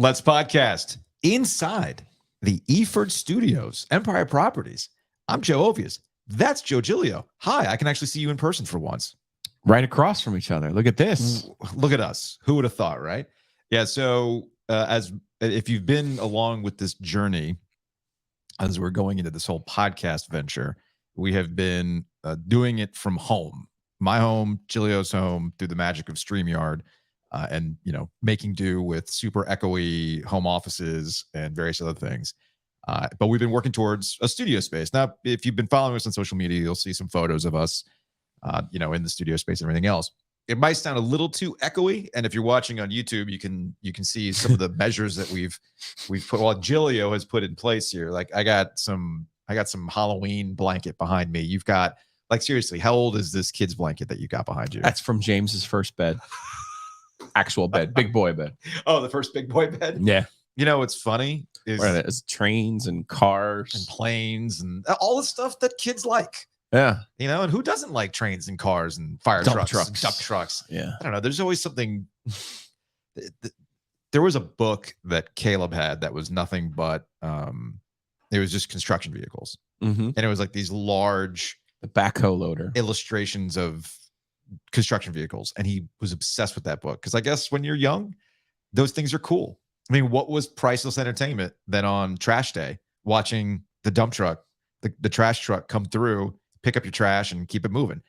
Let's podcast inside the Eford Studios, Empire Properties. I'm Joe Ovies. That's Joe Giglio. Hi, I can actually see you in person for once. Right across from each other. Look at this. Look at us. Who would have thought, right? Yeah, so if you've been along with this journey as we're going into this whole podcast venture, we have been doing it from home. My home, Giglio's home, through the magic of StreamYard. And, making do with super echoey home offices and various other things. But we've been working towards a studio space. Now, if you've been following us on social media, you'll see some photos of us, in the studio space and everything else. It might sound a little too echoey. And if you're watching on YouTube, you can see some of the measures that we've put, well, Giglio has put in place here. Like I got some Halloween blanket behind me. You've got, like, seriously, how old is this kid's blanket that you got behind you? That's from James's first bed. Actual bed, big boy bed. Oh, the first big boy bed? Yeah. What's funny is trains and cars and planes and all the stuff that kids like. Yeah. And who doesn't like trains and cars and fire trucks, dump trucks? Yeah. I don't know. There's always something. There was a book that Caleb had that was nothing but it was just construction vehicles. Mm-hmm. And it was like these large the backhoe loader illustrations of construction vehicles, and he was obsessed with that book because I guess when you're young, those things are cool. I mean, what was priceless entertainment than on trash day watching the dump truck, the trash truck come through, pick up your trash and keep it moving?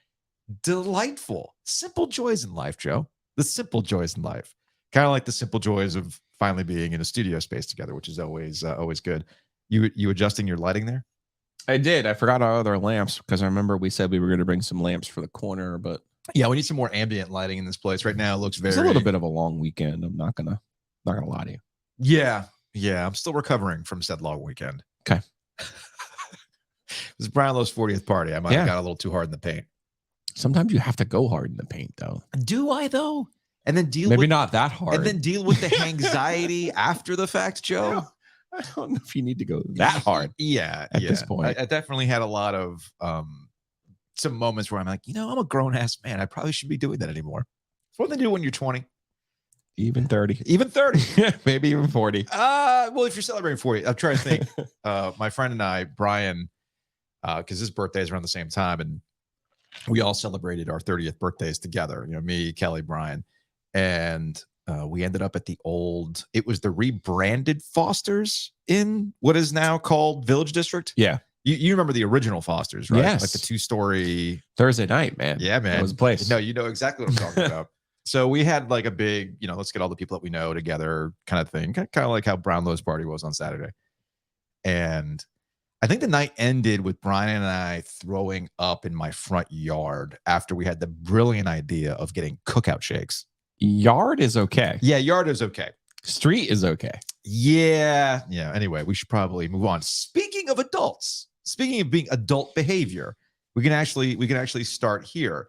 Delightful, simple joys in life, Joe. The simple joys in life, kind of like the simple joys of finally being in a studio space together, which is always good. You adjusting your lighting there? I did. I forgot our other lamps because I remember we said we were going to bring some lamps for the corner, but yeah, we need some more ambient lighting in this place right now. It looks It's a little bit of a long weekend. I'm not gonna lie to you. Yeah. I'm still recovering from said long weekend. Okay. It was Brownlow's 40th party. I might have got a little too hard in the paint. Sometimes you have to go hard in the paint, though. Do I though? And then maybe not that hard. And then deal with the anxiety after the fact, Joe. I don't know if you need to go that hard. Yeah. At this point, I definitely had a lot of some moments where I'm like, I'm a grown ass man. I probably shouldn't be doing that anymore. It's what they do when you're 20. Even 30. Even 30. Maybe even 40. Well, if you're celebrating 40, I'm trying to think. My friend and I, Brian, because his birthday is around the same time, and we all celebrated our 30th birthdays together. Me, Kelly, Brian. And we ended up at it was the rebranded Foster's in what is now called Village District. Yeah. You remember the original Foster's, right? Yes. Like the 2-story. Thursday night, man. Yeah, man. That was a place. No, you know exactly what I'm talking about. So we had like a big, let's get all the people that we know together kind of thing. Kind of like how Brownlow's party was on Saturday. And I think the night ended with Brian and I throwing up in my front yard after we had the brilliant idea of getting cookout shakes. Yard is okay. Yeah, yard is okay. Street is okay. Yeah. Anyway, we should probably move on. Speaking of adults, speaking of being adult behavior, we can actually start here.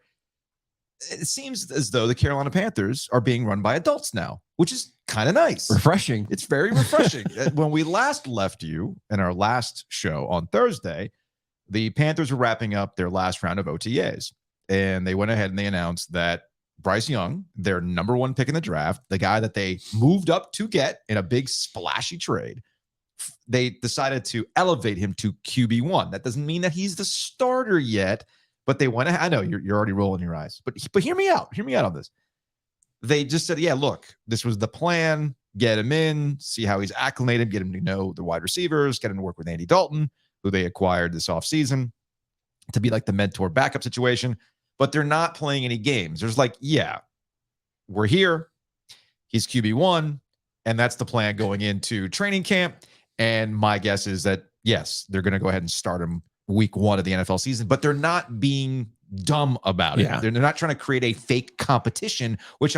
It seems as though the Carolina Panthers are being run by adults now, which is kind of nice. Refreshing. It's very refreshing. When we last left you in our last show on Thursday, the Panthers were wrapping up their last round of OTAs, and they went ahead and they announced that Bryce Young, their number one pick in the draft, the guy that they moved up to get in a big splashy trade, they decided to elevate him to QB1. That doesn't mean that he's the starter yet, but they went ahead. I know you're already rolling your eyes, but hear me out. Hear me out on this. They just said, yeah, look, this was the plan. Get him in, see how he's acclimated, get him to know the wide receivers, get him to work with Andy Dalton, who they acquired this offseason to be like the mentor backup situation. But they're not playing any games. There's like, yeah, we're here. He's QB1, and that's the plan going into training camp. And my guess is that, yes, they're going to go ahead and start him week 1 of the NFL season, but they're not being dumb about it. They're not trying to create a fake competition, which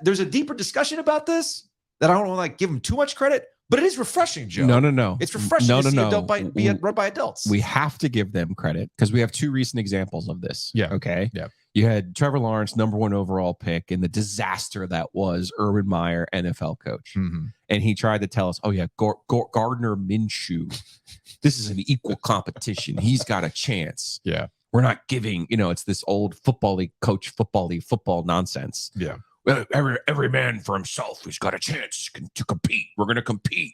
there's a deeper discussion about this that I don't want to give them too much credit, but it is refreshing, Joe. No. It's refreshing to see adult be run by adults. We have to give them credit because we have 2 recent examples of this. Yeah. Okay. Yeah. You had Trevor Lawrence, number 1 overall pick, and the disaster that was Urban Meyer, NFL coach. Mm-hmm. And he tried to tell us, oh, yeah, Gardner Minshew. This is an equal competition. He's got a chance. Yeah. We're not giving, it's this old football league coach, football nonsense. Yeah. every man for himself. He's got a chance to compete. We're going to compete.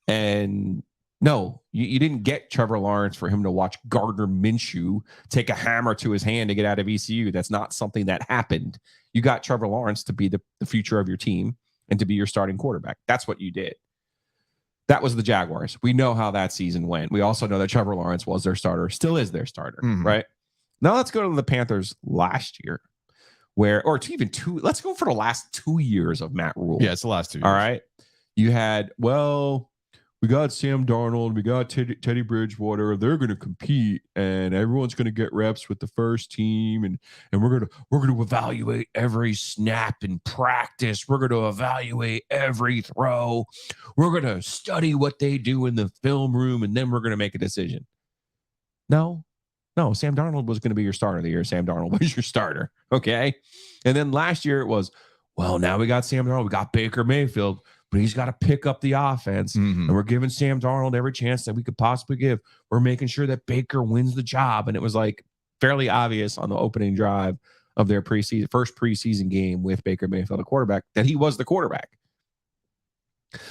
And no, you didn't get Trevor Lawrence for him to watch Gardner Minshew take a hammer to his hand to get out of ECU. That's not something that happened. You got Trevor Lawrence to be the future of your team and to be your starting quarterback. That's what you did. That was the Jaguars. We know how that season went. We also know that Trevor Lawrence was their starter, still is their starter, right? Now let's go to the Panthers last year, let's go for the last 2 years of Matt Rule. Yeah, it's the last 2 years. All right. You had, we got Sam Darnold, we got Teddy Bridgewater. They're going to compete, and everyone's going to get reps with the first team, and we're going to evaluate every snap in practice. We're going to evaluate every throw. We're going to study what they do in the film room, and then we're going to make a decision. No, Sam Darnold was going to be your starter of the year. Sam Darnold was your starter, okay? And then last year it was, now we got Sam Darnold, we got Baker Mayfield, but he's got to pick up the offense. And we're giving Sam Darnold every chance that we could possibly give. We're making sure that Baker wins the job. And it was like fairly obvious on the opening drive of their first preseason game with Baker Mayfield, a quarterback, that he was the quarterback.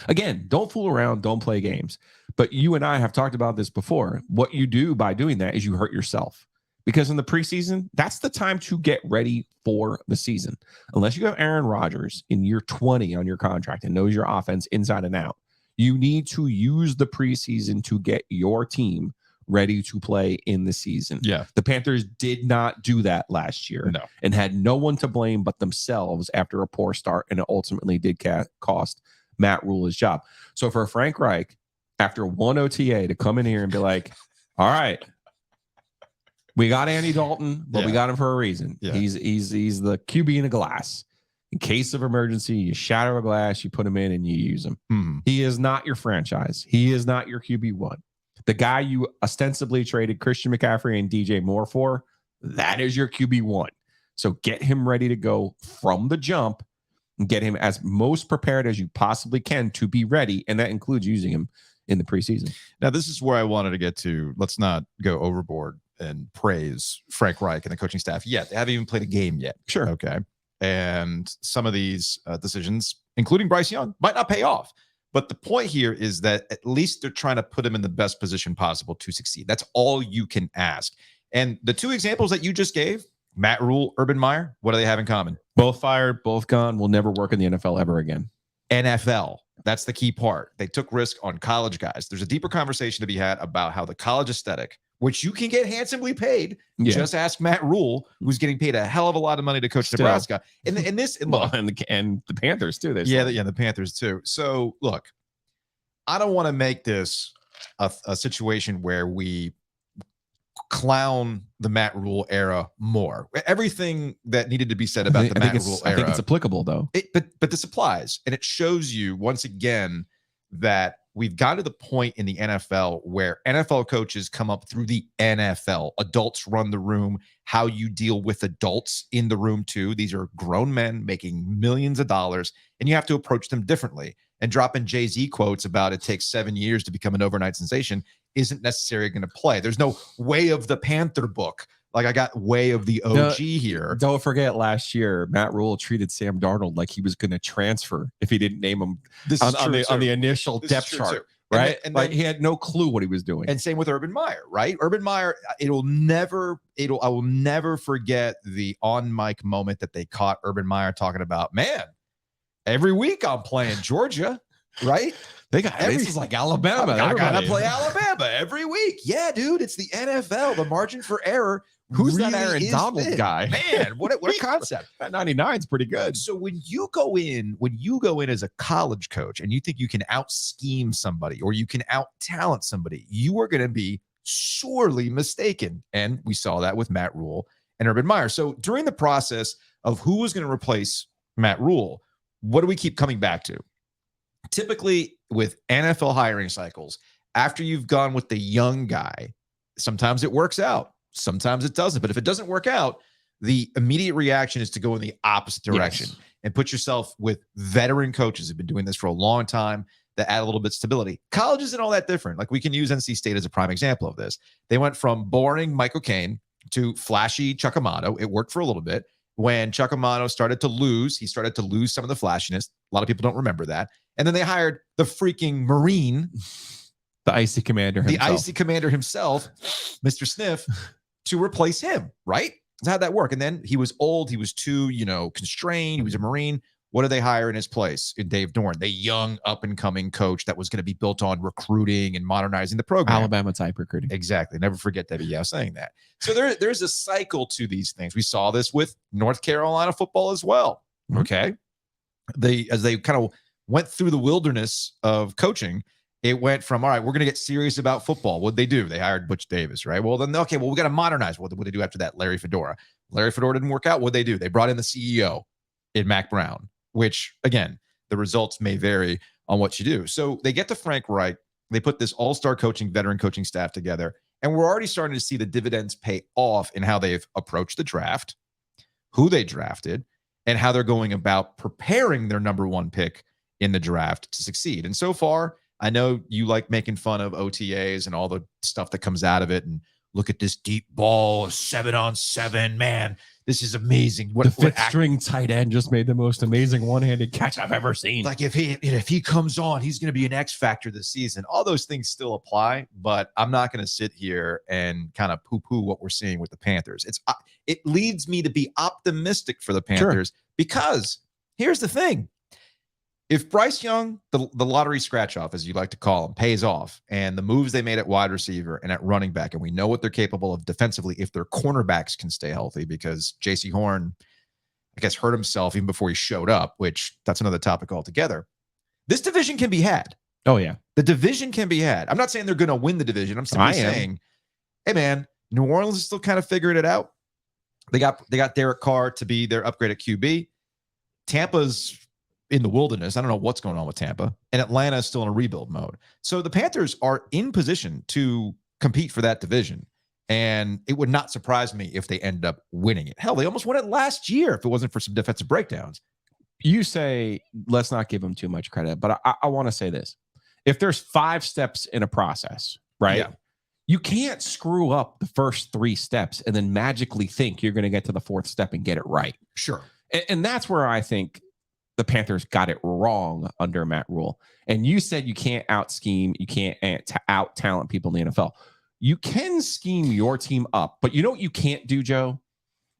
Again, don't fool around, don't play games. But you and I have talked about this before. What you do by doing that is you hurt yourself. Because in the preseason, that's the time to get ready for the season. Unless you have Aaron Rodgers in year 20 on your contract and knows your offense inside and out, you need to use the preseason to get your team ready to play in the season. Yeah. The Panthers did not do that last year and had no one to blame but themselves after a poor start, and it ultimately did cost Matt Rule his job. So for Frank Reich, after one OTA, to come in here and be like, all right, we got Andy Dalton, but we got him for a reason. Yeah. He's the QB in a glass. In case of emergency, you shatter a glass, you put him in, and you use him. He is not your franchise. He is not your QB1. The guy you ostensibly traded Christian McCaffrey and DJ Moore for, that is your QB1. So get him ready to go from the jump and get him as most prepared as you possibly can to be ready, and that includes using him in the preseason. Now, this is where I wanted to get to. Let's not go overboard and praise Frank Reich and the coaching staff yet. They haven't even played a game yet. Sure. Okay. And some of these decisions, including Bryce Young, might not pay off. But the point here is that at least they're trying to put him in the best position possible to succeed. That's all you can ask. And the two examples that you just gave, Matt Rule, Urban Meyer, what do they have in common? Both fired, both gone, will never work in the NFL ever again. NFL. That's the key part. They took risk on college guys. There's a deeper conversation to be had about how the college aesthetic, which you can get handsomely paid. Just ask Matt Rule, who's getting paid a hell of a lot of money to coach Nebraska. And the Panthers too. The Panthers too. So look, I don't want to make this a situation where we clown the Matt Rule era more. Everything that needed to be said about the Matt Rule era. I think it's applicable though. But this applies, and it shows you once again that we've got to the point in the NFL where NFL coaches come up through the NFL. Adults run the room. How you deal with adults in the room too. These are grown men making millions of dollars, and you have to approach them differently. And dropping Jay-Z quotes about it takes 7 years to become an overnight sensation isn't necessarily going to play. There's no Way of the Panther book. Like I got Way of the OG here. Don't forget last year, Matt Rule treated Sam Darnold like he was going to transfer if he didn't name him on the initial depth chart. Right. And like he had no clue what he was doing. And same with Urban Meyer, right? Urban Meyer, I will never forget the on mic moment that they caught Urban Meyer talking about, man, every week I'm playing Georgia, right? This is like Alabama. I gotta play Alabama every week. Yeah, dude, it's the NFL. The margin for error. Who's really that Aaron Donald guy? Man, what a concept. That 99 is pretty good. So when you go in as a college coach and you think you can out scheme somebody or you can out talent somebody, you are going to be sorely mistaken. And we saw that with Matt Rule and Urban Meyer. So during the process of who was going to replace Matt Rule, what do we keep coming back to? Typically with NFL hiring cycles, after you've gone with the young guy, sometimes it works out. Sometimes it doesn't. But if it doesn't work out, the immediate reaction is to go in the opposite direction and put yourself with veteran coaches who've been doing this for a long time that add a little bit of stability. College isn't all that different. Like we can use NC State as a prime example of this. They went from boring Michael Caine to flashy Chuck Amato. It worked for a little bit. when Chuck Amano started to lose. He started to lose some of the flashiness. A lot of people don't remember that. And then they hired the freaking Marine, the icy commander himself, Mr. Sniff, to replace him, right? That's how that work. And then he was old. He was too, constrained. He was a Marine. What did they hire in his place? In Dave Dorn, the young up-and-coming coach that was going to be built on recruiting and modernizing the program. Alabama type recruiting. Exactly. Never forget Debbie Yao saying that. So there's a cycle to these things. We saw this with North Carolina football as well. Mm-hmm. Okay. As they kind of went through the wilderness of coaching, it went from, all right, we're going to get serious about football. What'd they do? They hired Butch Davis, right? Well, then, okay, we got to modernize. What did they do after that? Larry Fedora. Larry Fedora didn't work out. What'd they do? They brought in the CEO in Mac Brown, which, again, the results may vary on what you do. So they get to Frank Reich. They put this all-star coaching, veteran coaching staff together, and we're already starting to see the dividends pay off in how they've approached the draft, who they drafted, and how they're going about preparing their number one pick in the draft to succeed. And so far, I know you like making fun of OTAs and all the stuff that comes out of it, and look at this deep ball, 7-on-7, man. This is amazing. The fifth string tight end just made the most amazing one-handed catch I've ever seen. Like if he comes on, he's going to be an X factor this season. All those things still apply, but I'm not going to sit here and kind of poo-poo what we're seeing with the Panthers. It leads me to be optimistic for the Panthers because here's the thing. If Bryce Young, the lottery scratch off, as you like to call him, pays off, and the moves they made at wide receiver and at running back, and we know what they're capable of defensively if their cornerbacks can stay healthy, because J.C. Horn, I guess, hurt himself even before he showed up, which that's another topic altogether. This division can be had. Oh, yeah. The division can be had. I'm not saying they're going to win the division. I'm simply saying, hey, man, New Orleans is still kind of figuring it out. They got Derek Carr to be their upgraded QB. Tampa's in the wilderness. I don't know what's going on with Tampa, and Atlanta is still in a rebuild mode. So the Panthers are in position to compete for that division, and it would not surprise me if they end up winning it. Hell, they almost won it last year if it wasn't for some defensive breakdowns. You say, let's not give them too much credit, but I want to say this. If there's 5 steps in a process, right? Yeah. You can't screw up the first 3 steps and then magically think you're going to get to the 4th step and get it right. Sure. And that's where I think the Panthers got it wrong under Matt Rule. And you said you can't out scheme, you can't out talent people in the NFL. You can scheme your team up, but you know what you can't do, Joe?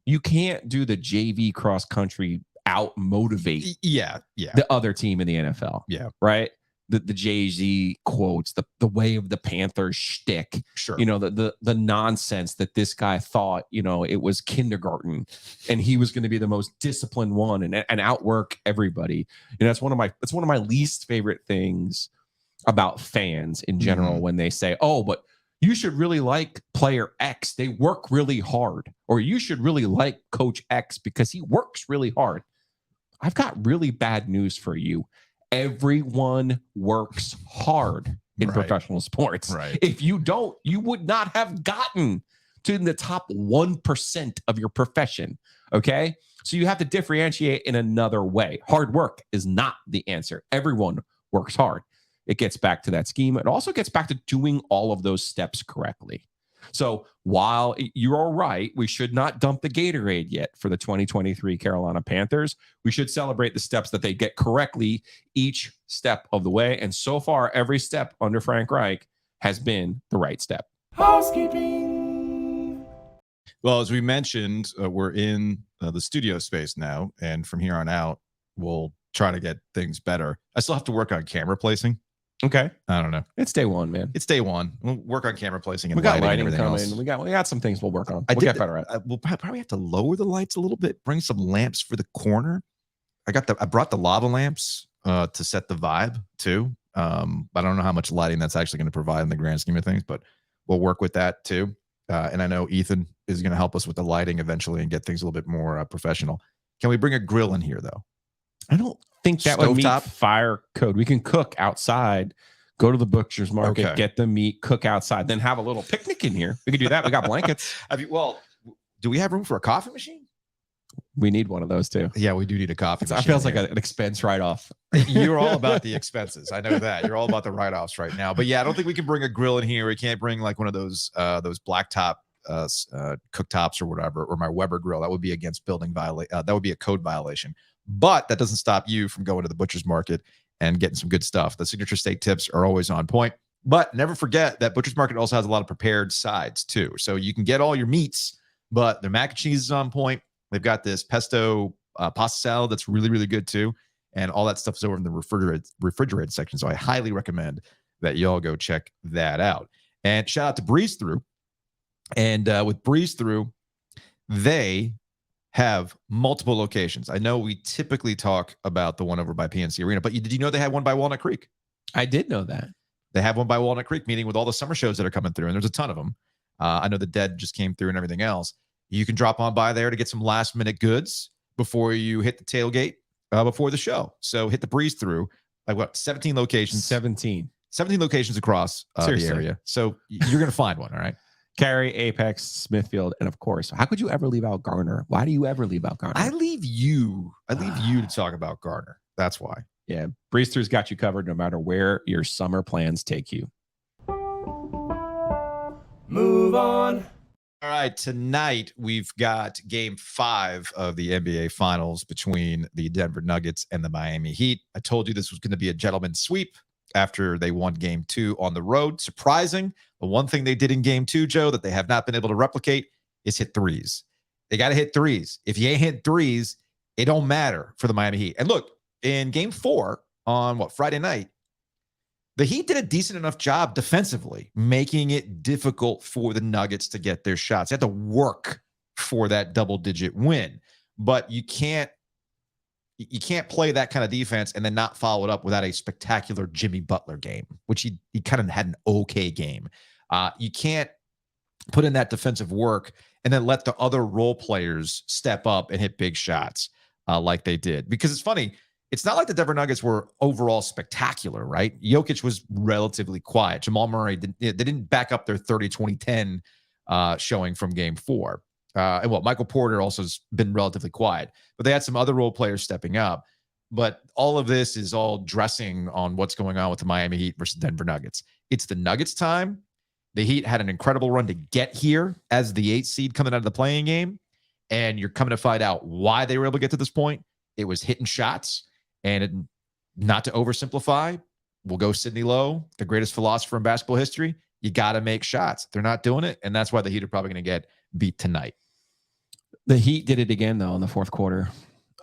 You can't do the JV cross country out motivate the other team in the NFL. Yeah. Right? The Jay-Z quotes, the way of the Panthers shtick, sure. The nonsense that this guy thought, it was kindergarten and he was going to be the most disciplined one and outwork everybody. And that's one of my least favorite things about fans in general, when they say, oh, but you should really like player X. They work really hard. Or you should really like coach X because he works really hard. I've got really bad news for you. Everyone works hard in professional sports. Right. If you don't, you would not have gotten to the top 1% of your profession. Okay. So you have to differentiate in another way. Hard work is not the answer. Everyone works hard. It gets back to that scheme. It also gets back to doing all of those steps correctly. So while you're all right, we should not dump the Gatorade yet for the 2023 Carolina Panthers. We should celebrate the steps that they get correctly each step of the way. And so far, every step under Frank Reich has been the right step. Housekeeping. Well, as we mentioned, we're in the studio space now. And from here on out, we'll try to get things better. I still have to work on camera placing. Okay. I don't know. It's day one, man. It's day one. We'll work on camera placing and we got lighting and coming. Else. We got some things we'll work on. We'll get better at. We'll probably have to lower the lights a little bit. Bring some lamps for the corner. I brought the lava lamps to set the vibe too. I don't know how much lighting that's actually going to provide in the grand scheme of things, but we'll work with that too. And I know Ethan is going to help us with the lighting eventually and get things a little bit more professional. Can we bring a grill in here though? I don't think that would meet fire code. We can cook outside. Go to the butcher's market, get the meat, cook outside, then have a little picnic in here. We can do that. We got blankets. Do we have room for a coffee machine? We need one of those too. Yeah, we do need a coffee machine. It feels like an expense write-off. You're all about the expenses. I know that. You're all about the write-offs right now. But yeah, I don't think we can bring a grill in here. We can't bring like one of those blacktop cooktops or whatever, or my Weber grill. That would be against that would be a code violation. But that doesn't stop you from going to the butcher's market and getting some good stuff. The signature steak tips are always on point. But never forget that butcher's market also has a lot of prepared sides too. So you can get all your meats, but their mac and cheese is on point. They've got this pesto pasta salad that's really, really good too. And all that stuff is over in the refrigerated section. So I highly recommend that y'all go check that out. And shout out to Breeze Through. And with Breeze Through, they have multiple locations. I know we typically talk about the one over by PNC Arena, but did you know they had one by Walnut Creek? I did know that. They have one by Walnut Creek, meeting with all the summer shows that are coming through, and there's a ton of them. I know the Dead just came through and everything else. You can drop on by there to get some last-minute goods before you hit the tailgate before the show. So hit the Breeze Through. Like what, 17 locations? 17 locations across the area. So you're going to find one, all right? Cary, Apex, Smithfield, and of course, how could you ever leave out Garner? Why do you ever leave out Garner? I leave you to talk about Garner. That's why. Yeah, Breeze Through's got you covered no matter where your summer plans take you. Move on. All right, tonight we've got Game 5 of the NBA Finals between the Denver Nuggets and the Miami Heat. I told you this was going to be a gentleman's sweep after they won Game 2 on the road. Surprising. The one thing they did in Game 2, Joe, that they have not been able to replicate is hit threes. They got to hit threes. If you ain't hit threes, it don't matter for the Miami Heat. And look, in Game 4 on Friday night, the Heat did a decent enough job defensively, making it difficult for the Nuggets to get their shots. They had to work for that double-digit win, but you can't play that kind of defense and then not follow it up without a spectacular Jimmy Butler game, which he kind of had an okay game. You can't put in that defensive work and then let the other role players step up and hit big shots like they did. Because it's funny, it's not like the Denver Nuggets were overall spectacular, right? Jokic was relatively quiet. Jamal Murray, they didn't back up their 30-20-10 showing from Game 4. And Michael Porter also has been relatively quiet. But they had some other role players stepping up. But all of this is all dressing on what's going on with the Miami Heat versus Denver Nuggets. It's the Nuggets' time. The Heat had an incredible run to get here as the 8th seed coming out of the playing game. And you're coming to find out why they were able to get to this point. It was hitting shots. And not to oversimplify, we'll go Sidney Lowe, the greatest philosopher in basketball history. You got to make shots. They're not doing it. And that's why the Heat are probably going to get beat tonight. The Heat did it again, though, in the fourth quarter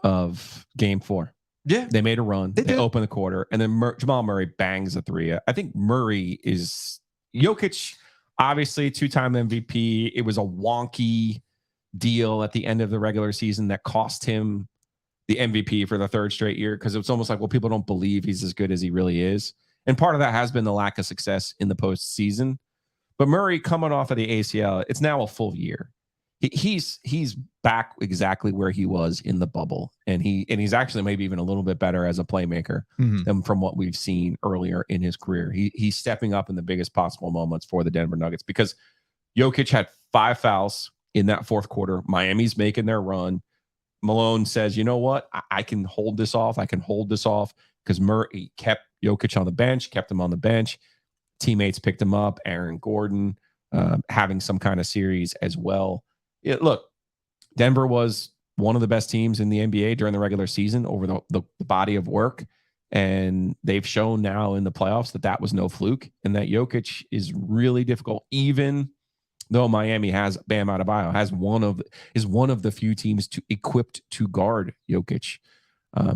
of Game 4. Yeah. They made a run. They opened the quarter. And then Jamal Murray bangs a three. I think Murray is Jokic, obviously, 2-time MVP. It was a wonky deal at the end of the regular season that cost him the MVP for the third straight year, because it's almost like, well, people don't believe he's as good as he really is. And part of that has been the lack of success in the postseason. But Murray coming off of the ACL, it's now a full year. He's back exactly where he was in the bubble. And he's actually maybe even a little bit better as a playmaker than from what we've seen earlier in his career. He's stepping up in the biggest possible moments for the Denver Nuggets, because Jokic had 5 fouls in that fourth quarter. Miami's making their run. Malone says, you know what? I can hold this off. Because Murray kept Jokic on the bench, kept him on the bench. Teammates picked him up. Aaron Gordon having some kind of series as well. Look, Denver was one of the best teams in the NBA during the regular season over the body of work. And they've shown now in the playoffs that was no fluke, and that Jokic is really difficult, even though Miami has Bam Adebayo, is one of the few teams equipped to guard Jokic.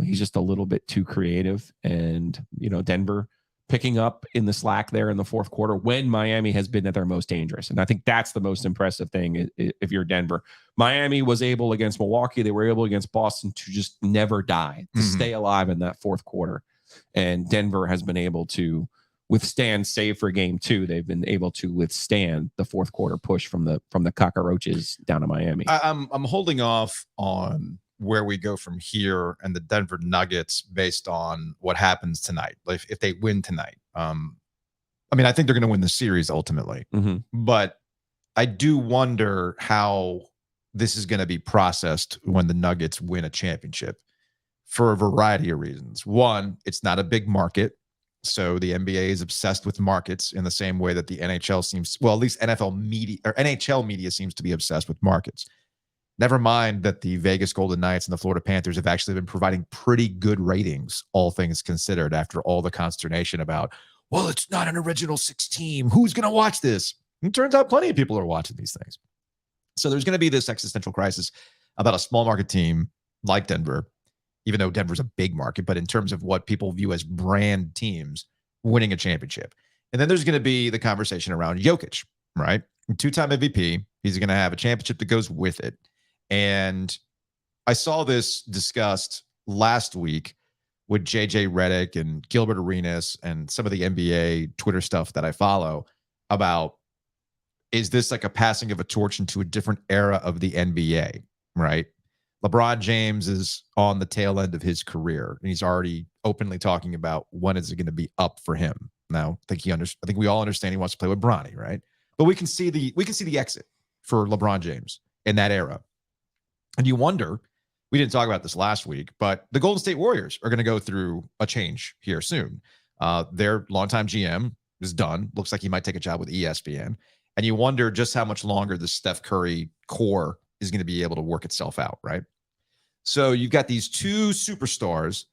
He's just a little bit too creative. And, Denver picking up in the slack there in the fourth quarter when Miami has been at their most dangerous. And I think that's the most impressive thing if you're Denver. Miami was able against Milwaukee. They were able against Boston to just never die, to stay alive in that fourth quarter. And Denver has been able to withstand, save for Game 2. They've been able to withstand the fourth quarter push from the cockroaches down to Miami. I'm holding off on where we go from here and the Denver Nuggets based on what happens tonight. Like if they win tonight, I think they're going to win the series ultimately, but I do wonder how this is going to be processed when the Nuggets win a championship for a variety of reasons. One, it's not a big market, So the NBA is obsessed with markets in the same way that the NHL seems, well, at least NFL media or NHL media seems to be obsessed with markets. Never mind that the Vegas Golden Knights and the Florida Panthers have actually been providing pretty good ratings, all things considered, after all the consternation about, well, it's not an original 6 team. Who's going to watch this? And it turns out plenty of people are watching these things. So there's going to be this existential crisis about a small market team like Denver, even though Denver's a big market, but in terms of what people view as brand teams winning a championship. And then there's going to be the conversation around Jokic, right? 2-time MVP. He's going to have a championship that goes with it. And I saw this discussed last week with JJ Redick and Gilbert Arenas and some of the NBA Twitter stuff that I follow about, is this like a passing of a torch into a different era of the NBA, right? LeBron James is on the tail end of his career, and he's already openly talking about when is it going to be up for him. Now, I think we all understand he wants to play with Bronny, right? But we can see the exit for LeBron James in that era. And you wonder, we didn't talk about this last week, but the Golden State Warriors are going to go through a change here soon. Their longtime GM is done. Looks like he might take a job with ESPN. And you wonder just how much longer the Steph Curry core is going to be able to work itself out, right? So you've got these 2 superstars.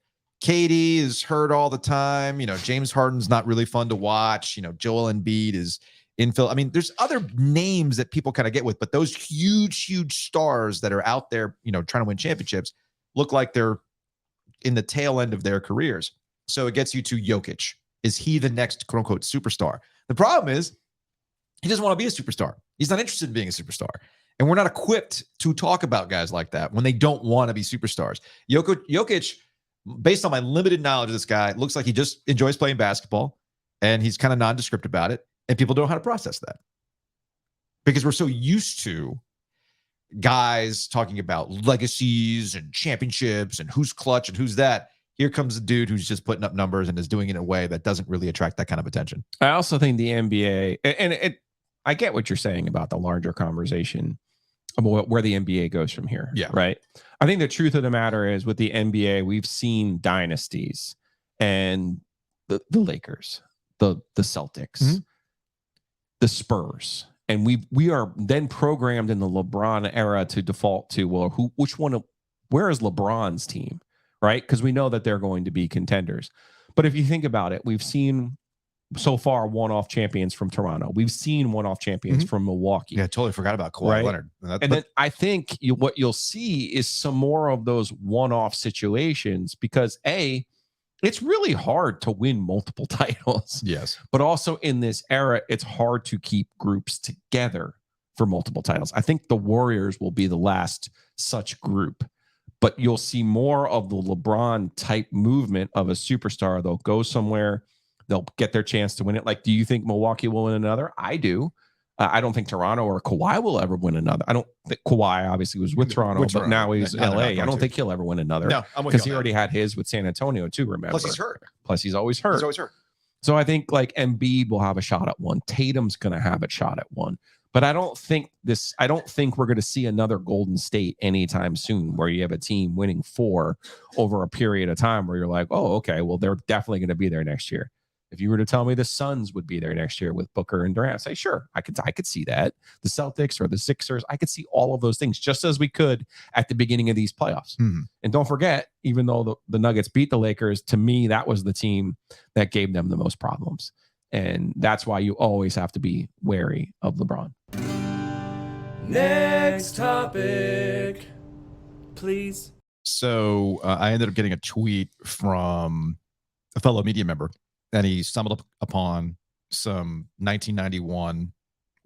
KD is hurt all the time. James Harden's not really fun to watch. Joel Embiid is infill. I mean, there's other names that people kind of get with, but those huge, huge stars that are out there, trying to win championships look like they're in the tail end of their careers. So it gets you to Jokic. Is he the next quote unquote superstar? The problem is he doesn't want to be a superstar. He's not interested in being a superstar. And we're not equipped to talk about guys like that when they don't want to be superstars. Jokic, based on my limited knowledge of this guy, looks like he just enjoys playing basketball, and he's kind of nondescript about it. And people don't know how to process that because we're so used to guys talking about legacies and championships and who's clutch and who's that. Here comes a dude who's just putting up numbers and is doing it in a way that doesn't really attract that kind of attention. I also think the NBA, and I get what you're saying about the larger conversation about where the NBA goes from here. Yeah. Right. I think the truth of the matter is with the NBA, we've seen dynasties and the Lakers, the Celtics, the Spurs. And we are then programmed in the LeBron era to default to, well, where is LeBron's team? Right. Because we know that they're going to be contenders. But if you think about it, we've seen so far one-off champions from Toronto. We've seen one-off champions from Milwaukee. Yeah, I totally forgot about Kawhi Leonard. Then I think what you'll see is some more of those one-off situations because it's really hard to win multiple titles. Yes. But also in this era, it's hard to keep groups together for multiple titles. I think the Warriors will be the last such group. But you'll see more of the LeBron type movement of a superstar. They'll go somewhere. They'll get their chance to win it. Like, do you think Milwaukee will win another? I do. I don't think Toronto or Kawhi will ever win another. I don't think Kawhi obviously was with Toronto, but now he's LA. I don't think he'll ever win another. No, because he already had his with San Antonio too, remember? Plus he's hurt. He's always hurt. So I think like Embiid will have a shot at one. Tatum's going to have a shot at one. But I don't think we're going to see another Golden State anytime soon where you have a team winning 4 over a period of time where you're like, oh, okay, well, they're definitely going to be there next year. If you were to tell me the Suns would be there next year with Booker and Durant, I'd say, sure, I could see that. The Celtics or the Sixers, I could see all of those things just as we could at the beginning of these playoffs. And don't forget, even though the Nuggets beat the Lakers, to me, that was the team that gave them the most problems. And that's why you always have to be wary of LeBron. Next topic, please. So I ended up getting a tweet from a fellow media member, and he stumbled upon some 1991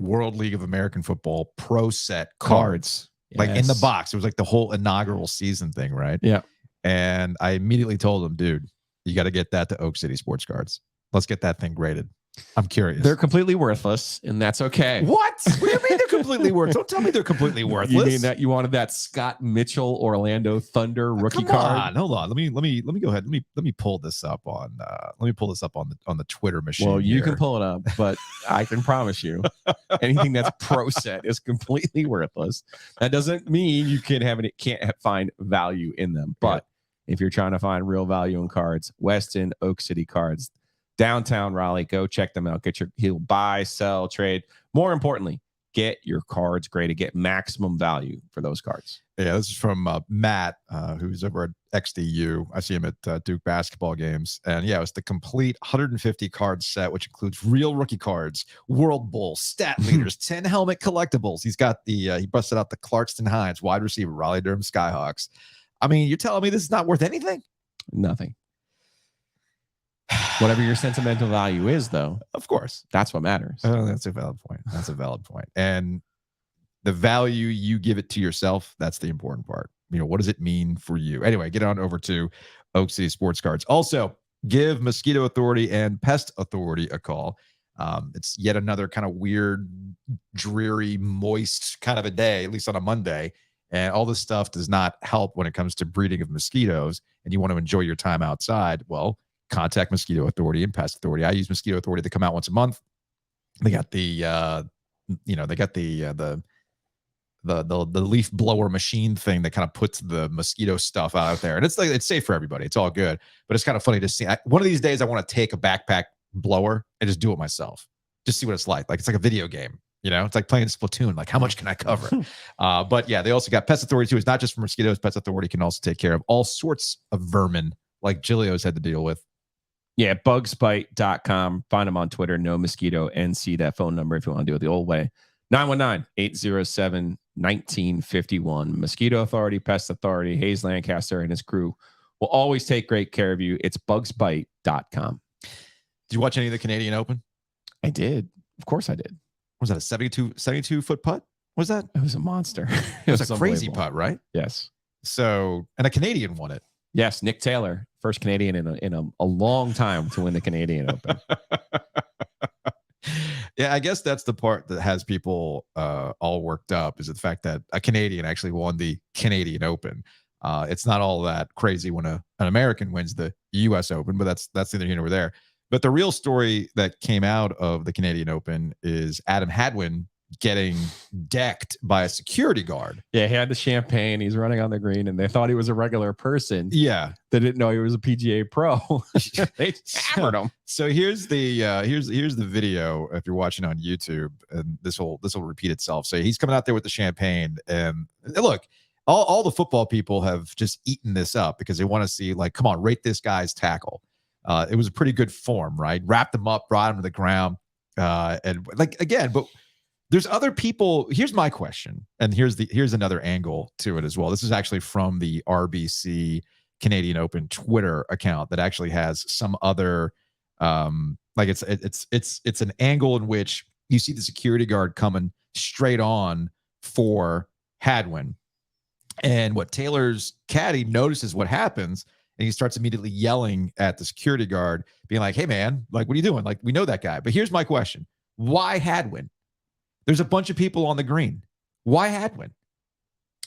World League of American Football Pro Set cards, like in the box. It was like the whole inaugural season thing, right? Yeah. And I immediately told him, dude, you got to get that to Oak City Sports Cards. Let's get that thing graded. I'm curious. They're completely worthless, and that's okay. What? What do you mean they're completely worthless? Don't tell me they're completely worthless. You mean that you wanted that Scott Mitchell Orlando Thunder rookie card? Hold on. Let me go ahead. Let me pull this up on the Twitter machine. Well, you here. can pull it up, but I can promise you anything that's pro set is completely worthless. That doesn't mean you can't find value in them. But if you're trying to find real value in cards, Weston Oak City Cards, downtown Raleigh. Go check them out. He'll buy, sell, trade. More importantly, get your cards graded. Get maximum value for those cards. Yeah, this is from Matt, who's over at XDU. I see him at Duke basketball games. And yeah, it's the complete 150 card set, which includes real rookie cards, World Bowl, stat leaders, 10 helmet collectibles. He's got he busted out the Clarkston Hines, wide receiver, Raleigh-Durham Skyhawks. I mean, you're telling me this is not worth anything? Nothing. Whatever your sentimental value is, though, of course, that's what matters. That's a valid point. That's a valid point. And the value you give it to yourself, that's the important part. What does it mean for you? Anyway, get on over to Oak City Sports Cards. Also, give Mosquito Authority and Pest Authority a call. It's yet another kind of weird, dreary, moist kind of a day, at least on a Monday. And all this stuff does not help when it comes to breeding of mosquitoes, and you want to enjoy your time outside. Well, contact Mosquito Authority and Pest Authority. I use Mosquito Authority. They come out once a month. They got the leaf blower machine thing that kind of puts the mosquito stuff out there. And it's safe for everybody. It's all good. But it's kind of funny to see. One of these days, I want to take a backpack blower and just do it myself. Just see what it's like. Like, it's like a video game. It's like playing Splatoon. Like, how much can I cover? But yeah, they also got Pest Authority too. It's not just for mosquitoes. Pest Authority can also take care of all sorts of vermin like Giglio's had to deal with. Yeah, bugsbite.com. Find them on Twitter, No Mosquito NC. That phone number if you want to do it the old way. 919-807-1951. Mosquito Authority, Pest Authority, Hayes Lancaster and his crew will always take great care of you. It's bugsbite.com. Did you watch any of the Canadian Open? I did. Of course I did. Was that a 72 foot putt? Was that? It was a monster. It was a crazy putt, right? Yes. So, and a Canadian won it. Yes, Nick Taylor, first Canadian in a long time to win the Canadian Open. Yeah, I guess that's the part that has people all worked up, is the fact that a Canadian actually won the Canadian Open. It's not all that crazy when an American wins the U.S. Open, but that's neither here nor there. But the real story that came out of the Canadian Open is Adam Hadwin getting decked by a security guard. Yeah, he had the champagne. He's running on the green, and they thought he was a regular person. Yeah, they didn't know he was a PGA pro. They hammered him. So here's the video. If you're watching on YouTube, and this will repeat itself. So he's coming out there with the champagne, and look, all the football people have just eaten this up because they want to see, like, come on, rate this guy's tackle. It was a pretty good form, right? Wrapped him up, brought him to the ground, and like again, but. There's other people. Here's my question, and here's another angle to it as well. This is actually from the RBC Canadian Open Twitter account that actually has some other, like it's an angle in which you see the security guard coming straight on for Hadwin, and what Taylor's caddy notices what happens, and he starts immediately yelling at the security guard, being like, "Hey man, like, what are you doing? Like, we know that guy." But here's my question: why Hadwin? There's a bunch of people on the green. Why Hadwin?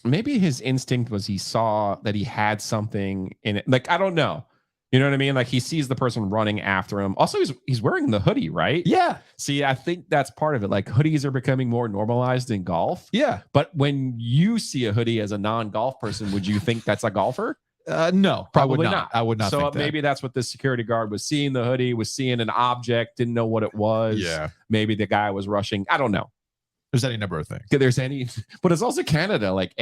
Maybe his instinct was he saw that he had something in it. Like, I don't know. You know what I mean? Like, he sees the person running after him. Also, he's wearing the hoodie, right? Yeah. See, I think that's part of it. Like, hoodies are becoming more normalized in golf. Yeah. But when you see a hoodie as a non-golf person, would you think that's a golfer? No, probably not. I would not. So think that. Maybe that's what the security guard was seeing. The hoodie, was seeing an object, didn't know what it was. Yeah. Maybe the guy was rushing. I don't know. There's any number of things. But it's also Canada. Like,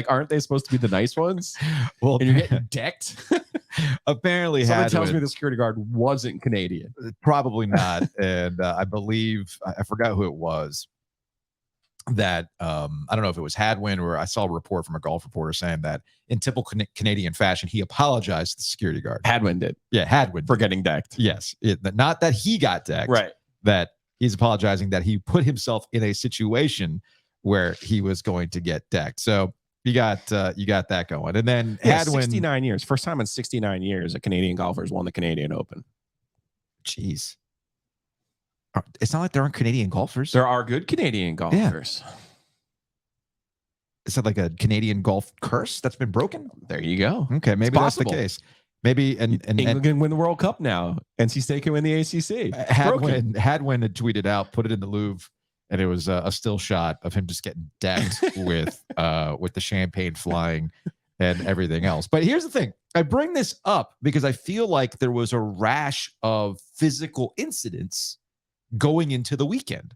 aren't they supposed to be the nice ones? Well, and you're getting decked. Apparently, someone tells me the security guard wasn't Canadian. Probably not. And I believe I forgot who it was. That I don't know if it was Hadwin, or I saw a report from a golf reporter saying that in typical Canadian fashion, he apologized to the security guard. Hadwin did. Yeah, Hadwin for getting decked. Yes, not that he got decked. Right. That. He's apologizing that he put himself in a situation where he was going to get decked. So you got that going. And then Hadwin, 69 years. First time in 69 years a Canadian golfer's won the Canadian Open. Jeez. It's not like there aren't Canadian golfers. There are good Canadian golfers. Yeah. Is that like a Canadian golf curse that's been broken? There you go. Okay, maybe that's the case. Maybe and England can win the World Cup now. NC State can win the ACC. Hadwin had tweeted out, put it in the Louvre, and it was a still shot of him just getting decked with the champagne flying and everything else. But here's the thing. I bring this up because I feel like there was a rash of physical incidents going into the weekend.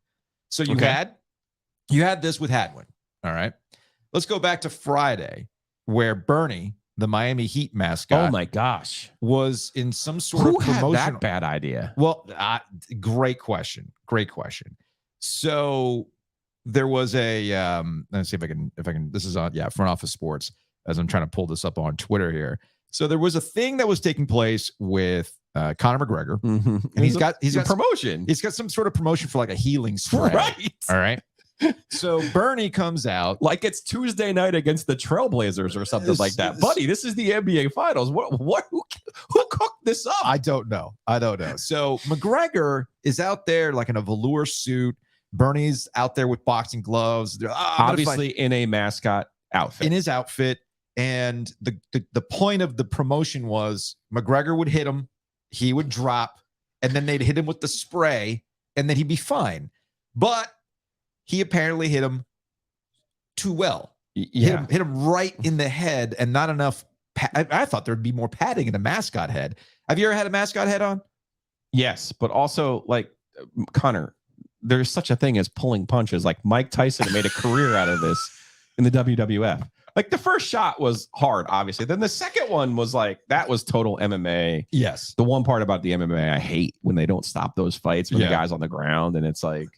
So you had this with Hadwin. All right. Let's go back to Friday, where Bernie, the Miami Heat mascot, Oh my gosh, was in some sort who of had promotional. that bad idea? Well, great question. Great question. So there was a let's see if I can. This is on Front Office Sports, as I'm trying to pull this up on Twitter here. So there was a thing that was taking place with Conor McGregor, and he's got promotion. He's got some sort of promotion for like a healing spray. Right. All right. So Bernie comes out Like it's Tuesday night against the Trailblazers or something like that. Buddy, this is the NBA Finals. Who cooked this up? I don't know. So McGregor is out there like in a velour suit. Bernie's out there with boxing gloves. Obviously in a mascot outfit. In his outfit. And the point of the promotion was McGregor would hit him, he would drop, and then they'd hit him with the spray, and then he'd be fine. But he apparently hit him too well. Yeah. Hit him right in the head, and not enough. I thought there'd be more padding in a mascot head. Have you ever had a mascot head on? Yes, but also like Connor, there's such a thing as pulling punches. Like Mike Tyson made a career out of this in the WWF. Like the first shot was hard, obviously. Then the second one was like, that was total MMA. Yes. The one part about the MMA I hate when they don't stop those fights when the guy's on the ground and it's like,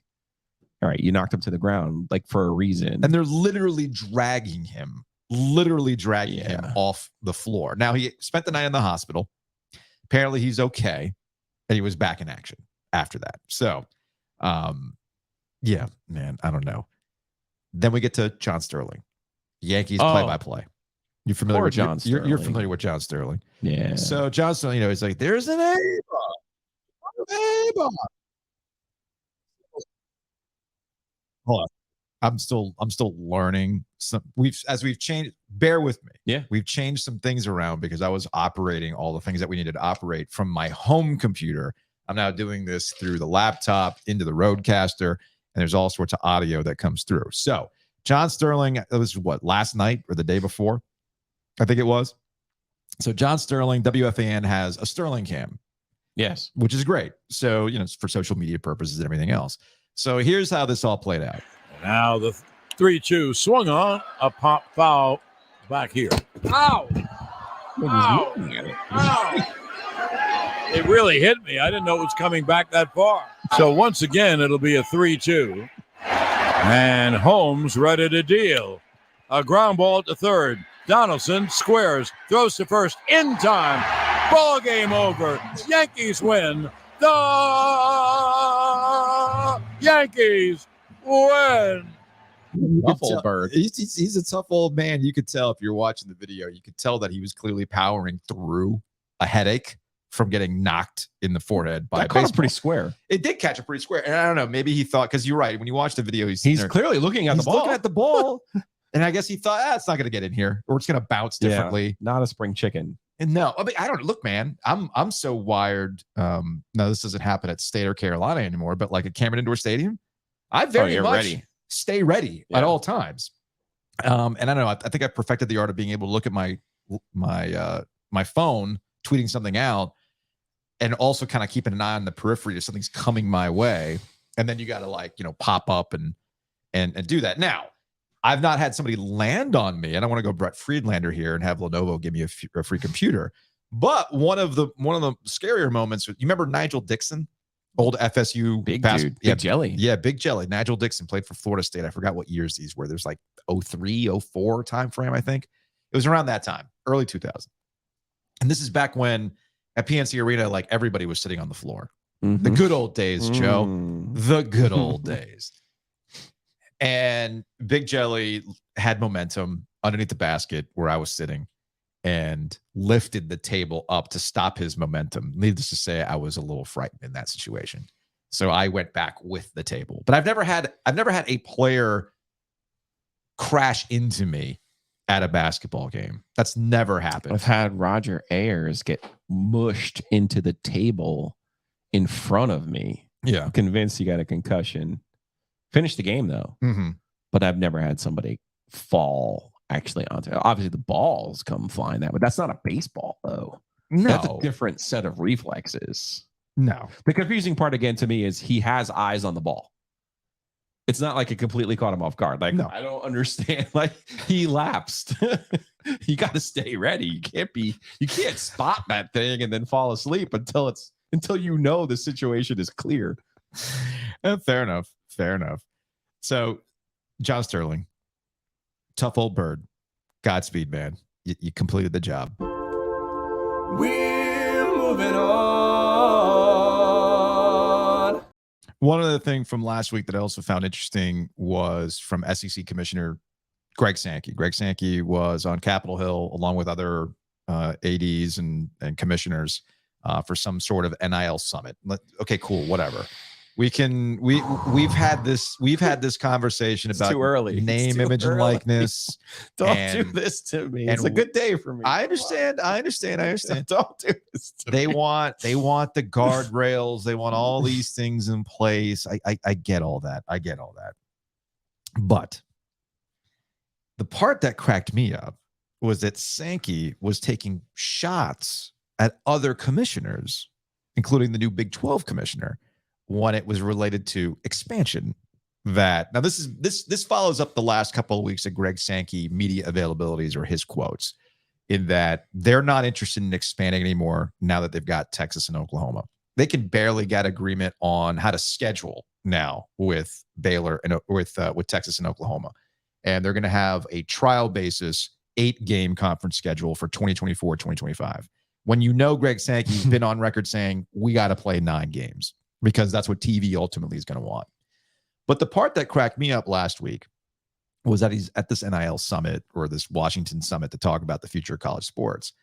all right, you knocked him to the ground like for a reason. And they're literally dragging him off the floor. Now, he spent the night in the hospital. Apparently he's okay. And he was back in action after that. So, yeah, man, I don't know. Then we get to John Sterling. Yankees play-by-play. You familiar with John Sterling? You're familiar with John Sterling. Yeah. So John Sterling, he's like, there's an A-bomb. Hold on. I'm still learning some. We've changed. Bear with me. Yeah. We've changed some things around because I was operating all the things that we needed to operate from my home computer. I'm now doing this through the laptop into the Roadcaster, and there's all sorts of audio that comes through. So John Sterling, it was last night or the day before? I think it was. So John Sterling, WFAN has a Sterling cam. Yes. Which is great. So, it's for social media purposes and everything else. So here's how this all played out. Now the 3-2 swung on, a pop foul back here. Ow! Ow! Ow! It really hit me. I didn't know it was coming back that far. So once again, it'll be a 3-2. And Holmes ready to deal. A ground ball to third. Donaldson squares, throws to first in time. Ball game over. Yankees win. The Yankees win. Tough old bird. He's a tough old man. You could tell if you're watching the video, you could tell that he was clearly powering through a headache from getting knocked in the forehead by a baseball. Pretty square. It did catch it pretty square. And I don't know, maybe he thought, because you're right, when you watch the video, he's clearly looking at the ball. Looking at the ball. And I guess he thought, it's not going to get in here, or it's going to bounce differently. Yeah, not a spring chicken. And no, I mean, I don't look, man. I'm so wired. No, this doesn't happen at State or Carolina anymore, but like at Cameron Indoor Stadium, I very much stay ready at all times. And I don't know. I think I perfected the art of being able to look at my phone, tweeting something out, and also kind of keeping an eye on the periphery if something's coming my way. And then you got to pop up and do that. Now, I've not had somebody land on me. I don't want to go Brett Friedlander here and have Lenovo give me a free computer. But one of the scarier moments, you remember Nigel Dixon, old FSU big dude, Big Jelly. Yeah, Big Jelly. Nigel Dixon played for Florida State. I forgot what years these were. There's like 03, 04 time frame, I think. It was around that time, early 2000. And this is back when at PNC Arena, like everybody was sitting on the floor. Mm-hmm. The good old days, Joe. The good old days. And Big Jelly had momentum underneath the basket where I was sitting and lifted the table up to stop his momentum. Needless to say, I was a little frightened in that situation. So I went back with the table. But I've never had a player crash into me at a basketball game. That's never happened. I've had Roger Ayers get mushed into the table in front of me. Yeah. I'm convinced he got a concussion. Finished the game though. Mm-hmm. But I've never had somebody fall actually onto it. Obviously, the balls come flying that way. That's not a baseball, though. No, That's a different set of reflexes. no. The confusing part again to me is he has eyes on the ball. It's not like it completely caught him off guard. Like, No. I don't understand. Like, he lapsed. You got to stay ready. You can't spot that thing and then fall asleep until you know the situation is clear. Fair enough. Fair enough. So, John Sterling, tough old bird. Godspeed, man. You completed the job. We're moving on. One other thing from last week that I also found interesting was from SEC Commissioner Greg Sankey. Greg Sankey was on Capitol Hill along with other ADs and commissioners for some sort of NIL summit. Okay, cool, whatever. We've had this conversation about too early. Name, image, and likeness. Don't do this to me. It's a good day for me. I understand. Don't do this to They me. want the guardrails. They want all these things in place. I get all that. But the part that cracked me up was that Sankey was taking shots at other commissioners, including the new Big 12 commissioner, when it was related to expansion. Now this follows up the last couple of weeks of Greg Sankey media availabilities or his quotes, in that they're not interested in expanding anymore now that they've got Texas and Oklahoma. They can barely get agreement on how to schedule now with Baylor and with Texas and Oklahoma. And they're going to have a trial basis 8-game conference schedule for 2024, 2025. When Greg Sankey's been on record saying we got to play 9 games because that's what TV ultimately is going to want. But the part that cracked me up last week was that he's at this NIL summit or this Washington summit to talk about the future of college sports.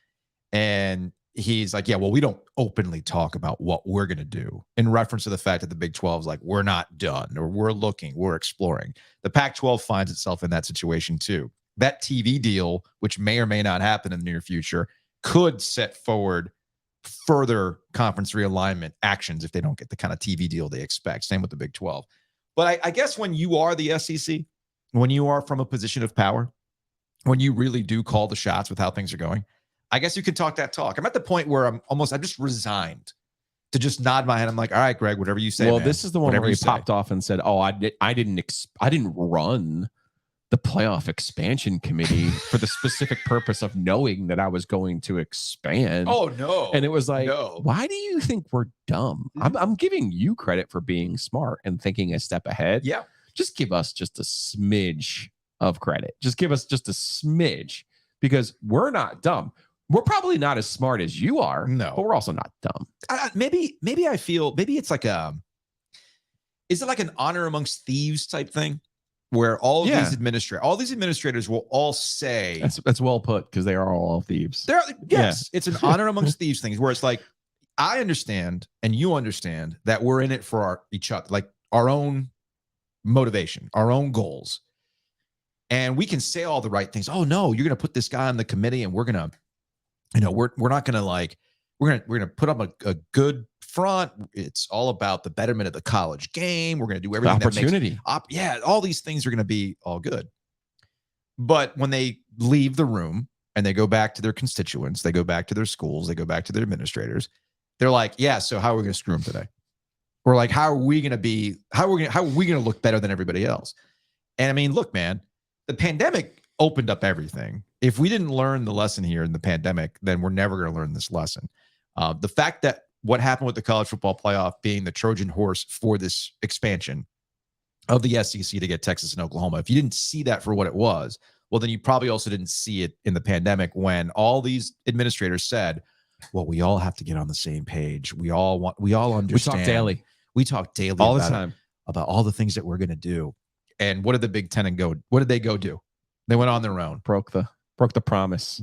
And he's like, yeah, well, we don't openly talk about what we're going to do, in reference to the fact that the Big 12 is like, we're not done, or we're exploring. The Pac-12 finds itself in that situation too. That TV deal, which may or may not happen in the near future, could set forward further conference realignment actions if they don't get the kind of TV deal they expect. Same with the Big 12. But I guess when you are the SEC, when you are from a position of power, when you really do call the shots with how things are going, I guess you can talk that talk. I'm at the point where I'm just resigned to just nod my head. I'm like, all right, Greg, whatever you say. Well, man. this is the one Whatever where he you say. popped off and said, "Oh, I didn't run the playoff expansion committee for the specific purpose of knowing that I was going to expand." Oh no! And it was like, no. Why do you think we're dumb? I'm giving you credit for being smart and thinking a step ahead. Yeah. Just give us just a smidge of credit. Just give us just a smidge, because we're not dumb. We're probably not as smart as you are. No. But we're also not dumb. Maybe I feel it's like is it like an honor amongst thieves type thing, where all these administrators will all say That's well put, because they are all thieves. It's an honor amongst thieves things, where it's like, I understand and you understand that we're in it for each other, like our own motivation, our own goals. And we can say all the right things. Oh no, you're going to put this guy on the committee and we're going to, we're not going to like, we're going to put up a good front. It's all about the betterment of the college game. We're going to do everything. The opportunity. All these things are going to be all good. But when they leave the room and they go back to their constituents, they go back to their schools, they go back to their administrators, they're like, yeah, so how are we going to screw them today? Or like, how are we going to look better than everybody else? And I mean, look, man, the pandemic opened up everything. If we didn't learn the lesson here in the pandemic, then we're never going to learn this lesson. The fact that what happened with the college football playoff being the Trojan horse for this expansion of the SEC to get Texas and Oklahoma, if you didn't see that for what it was, well, then you probably also didn't see it in the pandemic, when all these administrators said, well, we all have to get on the same page. We all understand. We talk daily all the time about all the things that we're going to do. And what did the Big Ten what did they go do? They went on their own. broke the promise.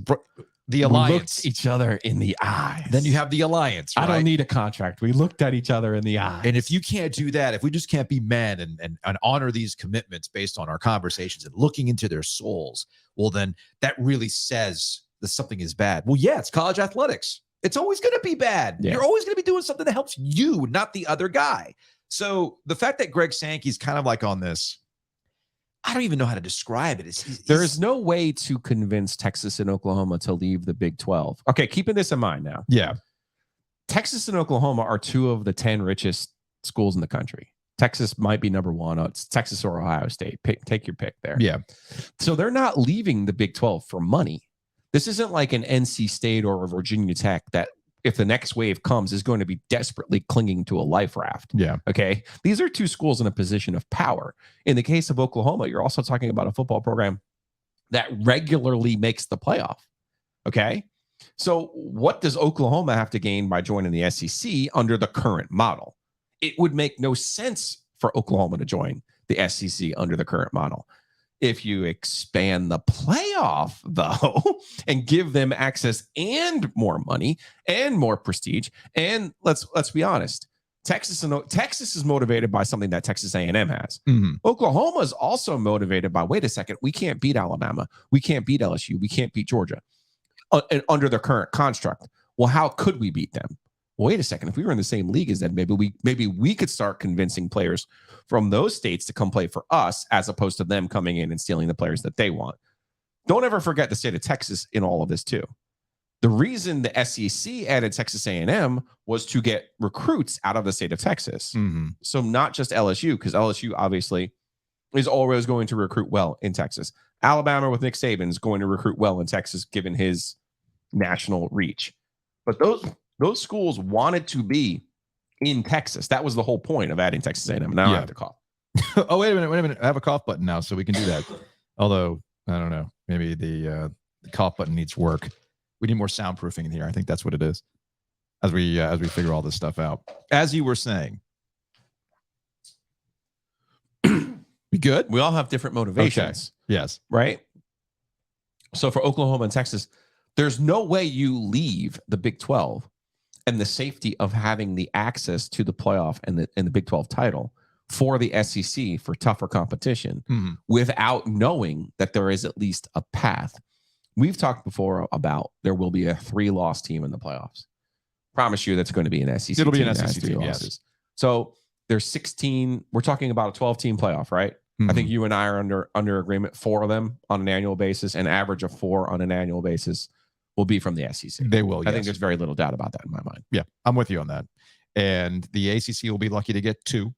The alliance. We looked each other in the eyes. Then you have the alliance. Right? I don't need a contract. We looked at each other in the eyes. And if you can't do that, if we just can't be men and honor these commitments based on our conversations and looking into their souls, well, then that really says that something is bad. Well, yeah, it's college athletics. It's always going to be bad. Yeah. You're always going to be doing something that helps you, not the other guy. So the fact that Greg Sankey's kind of like on this, I don't even know how to describe it. There is no way to convince Texas and Oklahoma to leave the Big 12. Okay, keeping this in mind now. Yeah. Texas and Oklahoma are 2 of the 10 richest schools in the country. Texas might be number 1. It's Texas or Ohio State. Take your pick there. Yeah. So they're not leaving the Big 12 for money. This isn't like an NC State or a Virginia Tech that if the next wave comes is going to be desperately clinging to a life raft. Yeah. Okay. These are 2 schools in a position of power. In the case of Oklahoma, you're also talking about a football program that regularly makes the playoff. Okay. So what does Oklahoma have to gain by joining the SEC under the current model? It would make no sense for Oklahoma to join the SEC under the current model. If you expand the playoff, though, and give them access and more money and more prestige, and let's be honest, Texas is motivated by something that Texas A&M has. Mm-hmm. Oklahoma is also motivated by, wait a second, we can't beat Alabama, we can't beat LSU, we can't beat Georgia under the current construct. Well, how could we beat them? Wait a second, if we were in the same league as them, maybe we could start convincing players from those states to come play for us as opposed to them coming in and stealing the players that they want. Don't ever forget the state of Texas in all of this too. The reason the SEC added Texas A&M was to get recruits out of the state of Texas. Mm-hmm. So not just LSU, because LSU obviously is always going to recruit well in Texas. Alabama with Nick Saban is going to recruit well in Texas given his national reach. But those schools wanted to be in Texas. That was the whole point of adding Texas A&M. Now I have to cough. Oh, wait a minute. I have a cough button now, so we can do that. Although, I don't know. Maybe the cough button needs work. We need more soundproofing in here. I think that's what it is. As we figure all this stuff out. As you were saying. We good? We all have different motivations. Okay. Yes. Right? So for Oklahoma and Texas, there's no way you leave the Big 12 and the safety of having the access to the playoff and the Big 12 title for the SEC for tougher competition without knowing that there is at least a path. We've talked before about there will be a 3-loss team in the playoffs. Promise you that's going to be an SEC It'll be an that has SEC 3 team, losses. yes. So there's 16. We're talking about a 12-team playoff, right? I think you and I are under agreement. 4 of them on an annual basis, an average of 4 on an annual basis will be from the SEC. They will. I think there's very little doubt about that in my mind. Yeah, I'm with you on that. And the ACC will be lucky to get 2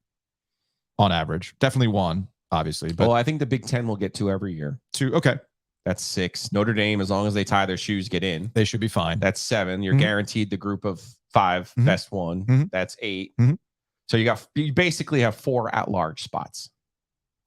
on average. Definitely 1, obviously. But I think the Big 10 will get 2 every year. 2. Okay. That's 6. Notre Dame, as long as they tie their shoes, get in. They should be fine. That's 7. You're guaranteed the group of 5, best 1. That's 8. So you basically have 4 at-large spots,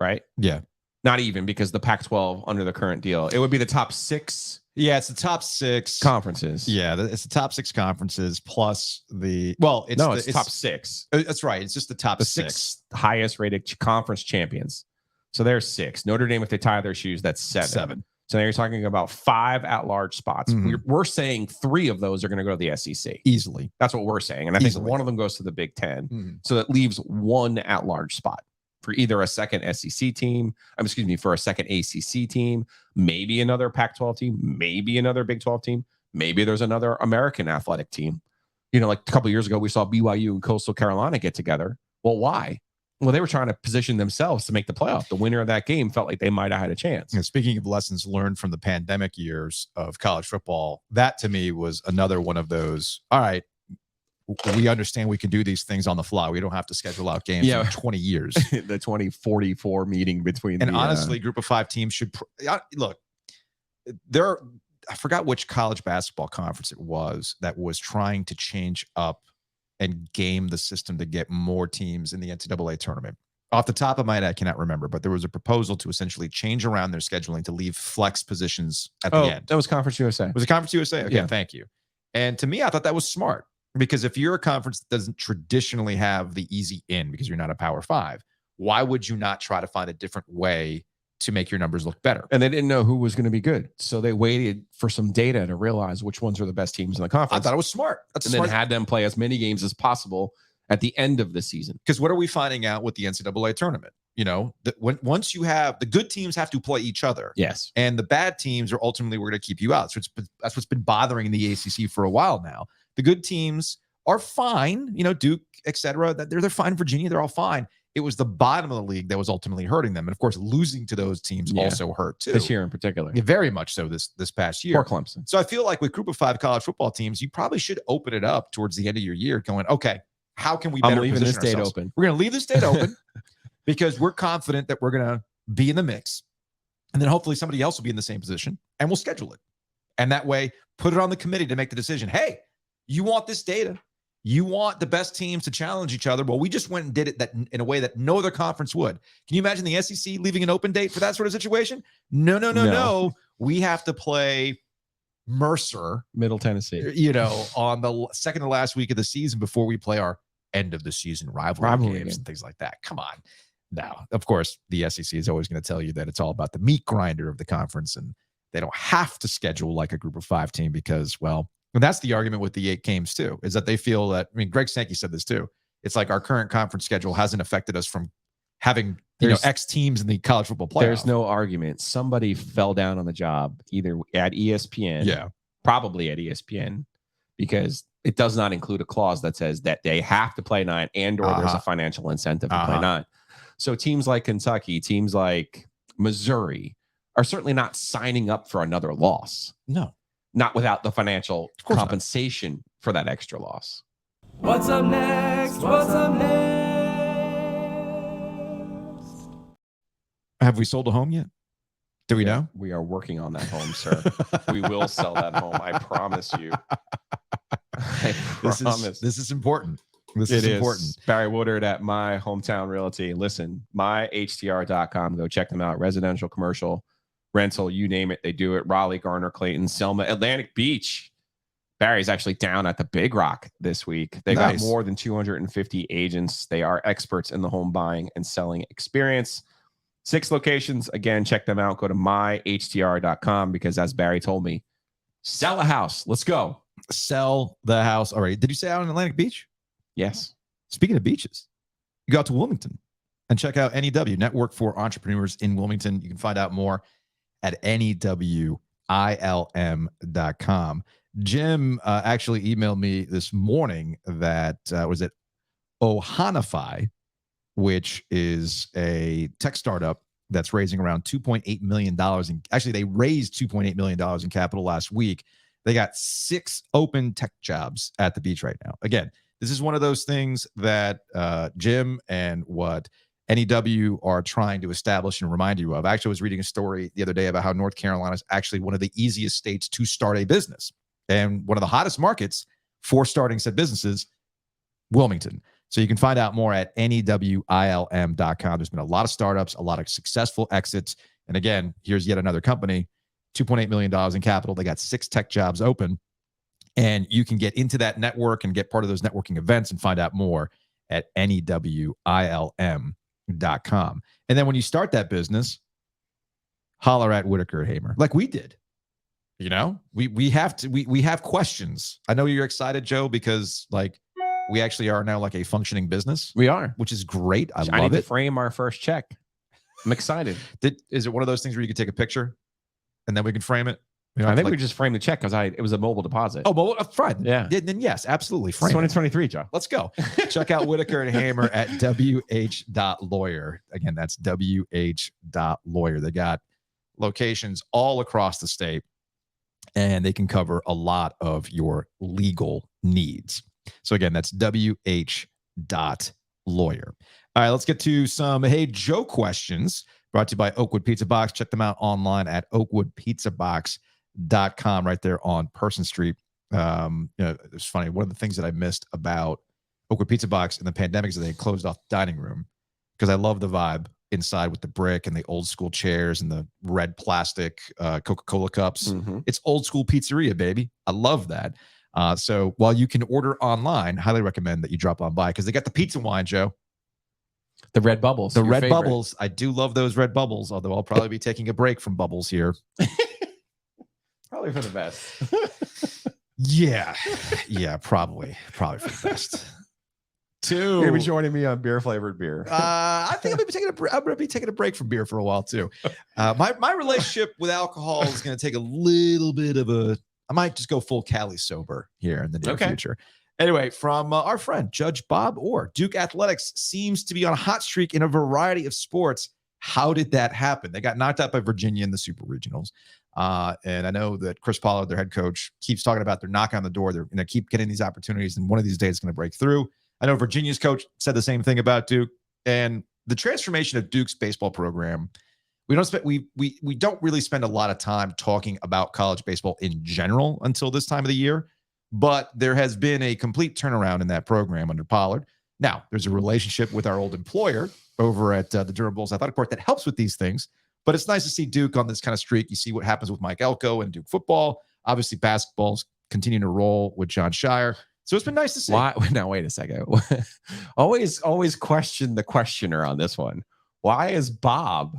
right? Yeah. Not even, because the Pac-12 under the current deal, it would be the top 6. Yeah, it's the top 6 conferences. Yeah, it's the top 6 conferences plus the it's top 6. That's right. It's just the top 6. 6 highest rated conference champions. So there's 6. Notre Dame, if they tie their shoes, that's 7. So now you're talking about 5 at-large spots. We're saying 3 of those are going to go to the SEC easily. That's what we're saying, and I think one of them goes to the Big 10. So that leaves 1 at-large spot for either a second SEC team, for a second ACC team, maybe another Pac-12 team, maybe another Big 12 team, maybe there's another American athletic team. Like a couple of years ago, we saw BYU and Coastal Carolina get together. Well, why? Well, they were trying to position themselves to make the playoff. The winner of that game felt like they might have had a chance. And speaking of lessons learned from the pandemic years of college football, that to me was another one of those. All right, we understand we can do these things on the fly. We don't have to schedule out games for 20 years. The 2044 meeting between honestly, group of 5 teams should look. I forgot which college basketball conference it was that was trying to change up and game the system to get more teams in the NCAA tournament. Off the top of my head, I cannot remember, but there was a proposal to essentially change around their scheduling to leave flex positions at the end. That was Conference USA. Was it Conference USA? Okay, yeah. Thank you. And to me, I thought that was smart because if you're a conference that doesn't traditionally have the easy in because you're not a Power 5, why would you not try to find a different way to make your numbers look better? And they didn't know who was going to be good. So they waited for some data to realize which ones are the best teams in the conference. I thought it was smart. Then had them play as many games as possible at the end of the season. Because what are we finding out with the NCAA tournament? Once you have the good teams have to play each other. Yes. And the bad teams are ultimately we're going to keep you out. So that's what's been bothering the ACC for a while now. The good teams are fine, Duke, et cetera. They're fine. Virginia, they're all fine. it was the bottom of the league that was ultimately hurting them. And of course, losing to those teams also hurt too. This year in particular. Yeah, very much so this past year. Poor Clemson. So I feel like with group of 5 college football teams, you probably should open it up towards the end of your year going, okay, how can we better leaving position this date ourselves? open. We're going to leave this date open because we're confident that we're going to be in the mix. And then hopefully somebody else will be in the same position and we'll schedule it. And that way, put it on the committee to make the decision. Hey, you want this data. You want the best teams to challenge each other. Well, we just went and did it in a way that no other conference would. Can you imagine the SEC leaving an open date for that sort of situation? No. We have to play Mercer, Middle Tennessee, on the second to last week of the season before we play our end of the season rivalry games and things like that. Come on. Now, of course, the SEC is always going to tell you that it's all about the meat grinder of the conference, and they don't have to schedule like a group of 5 team because, well, and that's the argument with the 8 games too, is that they feel that, Greg Sankey said this too. It's like our current conference schedule hasn't affected us from having, X teams in the college football playoff. There's no argument. Somebody fell down on the job, either at ESPN, probably at ESPN, because it does not include a clause that says that they have to play 9 and/or there's a financial incentive to play 9. So teams like Kentucky, teams like Missouri are certainly not signing up for another loss. No. Not without the financial compensation for that extra loss. What's up next? What's up next? Have we sold a home yet? Do we know? We are working on that home, sir. We will sell that home. I promise you. I promise. This is important. This is important. Barry Woodard at My Hometown Realty. Listen, myhtr.com. Go check them out. Residential, commercial, rental, you name it, they do it. Raleigh, Garner, Clayton, Selma, Atlantic Beach. Barry's actually down at the Big Rock this week. They got more than 250 agents. They are experts in the home buying and selling experience. 6 locations. Again, check them out. Go to myhtr.com because, as Barry told me, sell a house. Let's go. Sell the house. All right. Did you say out in Atlantic Beach? Yes. Speaking of beaches, you go out to Wilmington and check out NEW, Network for Entrepreneurs in Wilmington. You can find out more at newilm.com. Jim actually emailed me this morning that was it Ohanify, which is a tech startup that's raising around $2.8 million. Actually, they raised $2.8 million in capital last week. They got 6 open tech jobs at the beach right now. Again, this is one of those things that Jim and what NEW are trying to establish and remind you of. Actually, I was reading a story the other day about how North Carolina is actually one of the easiest states to start a business. And one of the hottest markets for starting said businesses, Wilmington. So you can find out more at newilm.com. There's been a lot of startups, a lot of successful exits. And again, here's yet another company, $2.8 million in capital. They got 6 tech jobs open. And you can get into that network and get part of those networking events and find out more at newilm.com. And then when you start that business, holler at Whitaker Hamer, like we did. We have questions. I know you're excited, Joe, because we actually are now like a functioning business. We are, which is great. I need love to it. frame our first check. I'm excited. Is it one of those things where you could take a picture and then we can frame it? I think we just framed the check because it was a mobile deposit. Oh, mobile, fine. Yeah. Then yes, absolutely. It's 2023, Joe. Let's go. Check out Whitaker and Hamer at wh.lawyer. Again, that's wh.lawyer. They got locations all across the state, and they can cover a lot of your legal needs. So again, that's wh.lawyer. All right, let's get to some Hey Joe questions brought to you by Oakwood Pizza Box. Check them out online at oakwoodpizzabox.com right there on Person Street. It's funny. One of the things that I missed about Oakwood Pizza Box in the pandemic is that they closed off the dining room because I love the vibe inside with the brick and the old school chairs and the red plastic Coca-Cola cups. Mm-hmm. It's old school pizzeria, baby. I love that. So while you can order online, highly recommend that you drop on by because they got the pizza wine, Joe. The red bubbles. The red bubbles. I do love those red bubbles, although I'll probably be taking a break from bubbles here. Probably for the best. Yeah, probably for the best. You're gonna be joining me on beer flavored beer. I think I'm gonna be taking a break from beer for a while too. My relationship with alcohol is gonna take a little bit of I might just go full Cali sober here in the near future. Anyway, from our friend Judge Bob Orr, Duke Athletics seems to be on a hot streak in a variety of sports. How did that happen? They got knocked out by Virginia in the Super Regionals. And I know that Chris Pollard, their head coach, keeps talking about they're knocking on the door. They're going to keep getting these opportunities, and one of these days it's going to break through. I know Virginia's coach said the same thing about Duke. And the transformation of Duke's baseball program, we don't really spend a lot of time talking about college baseball in general until this time of the year. But there has been a complete turnaround in that program under Pollard. Now, there's a relationship with our old employer over at the Durham Bulls Athletic Court that helps with these things. But it's nice to see Duke on this kind of streak. You see what happens with Mike Elko and Duke football. Obviously, basketball's continuing to roll with John Shire. So it's been nice to see. Why? Now, wait a second. always question the questioner on this one. Why is Bob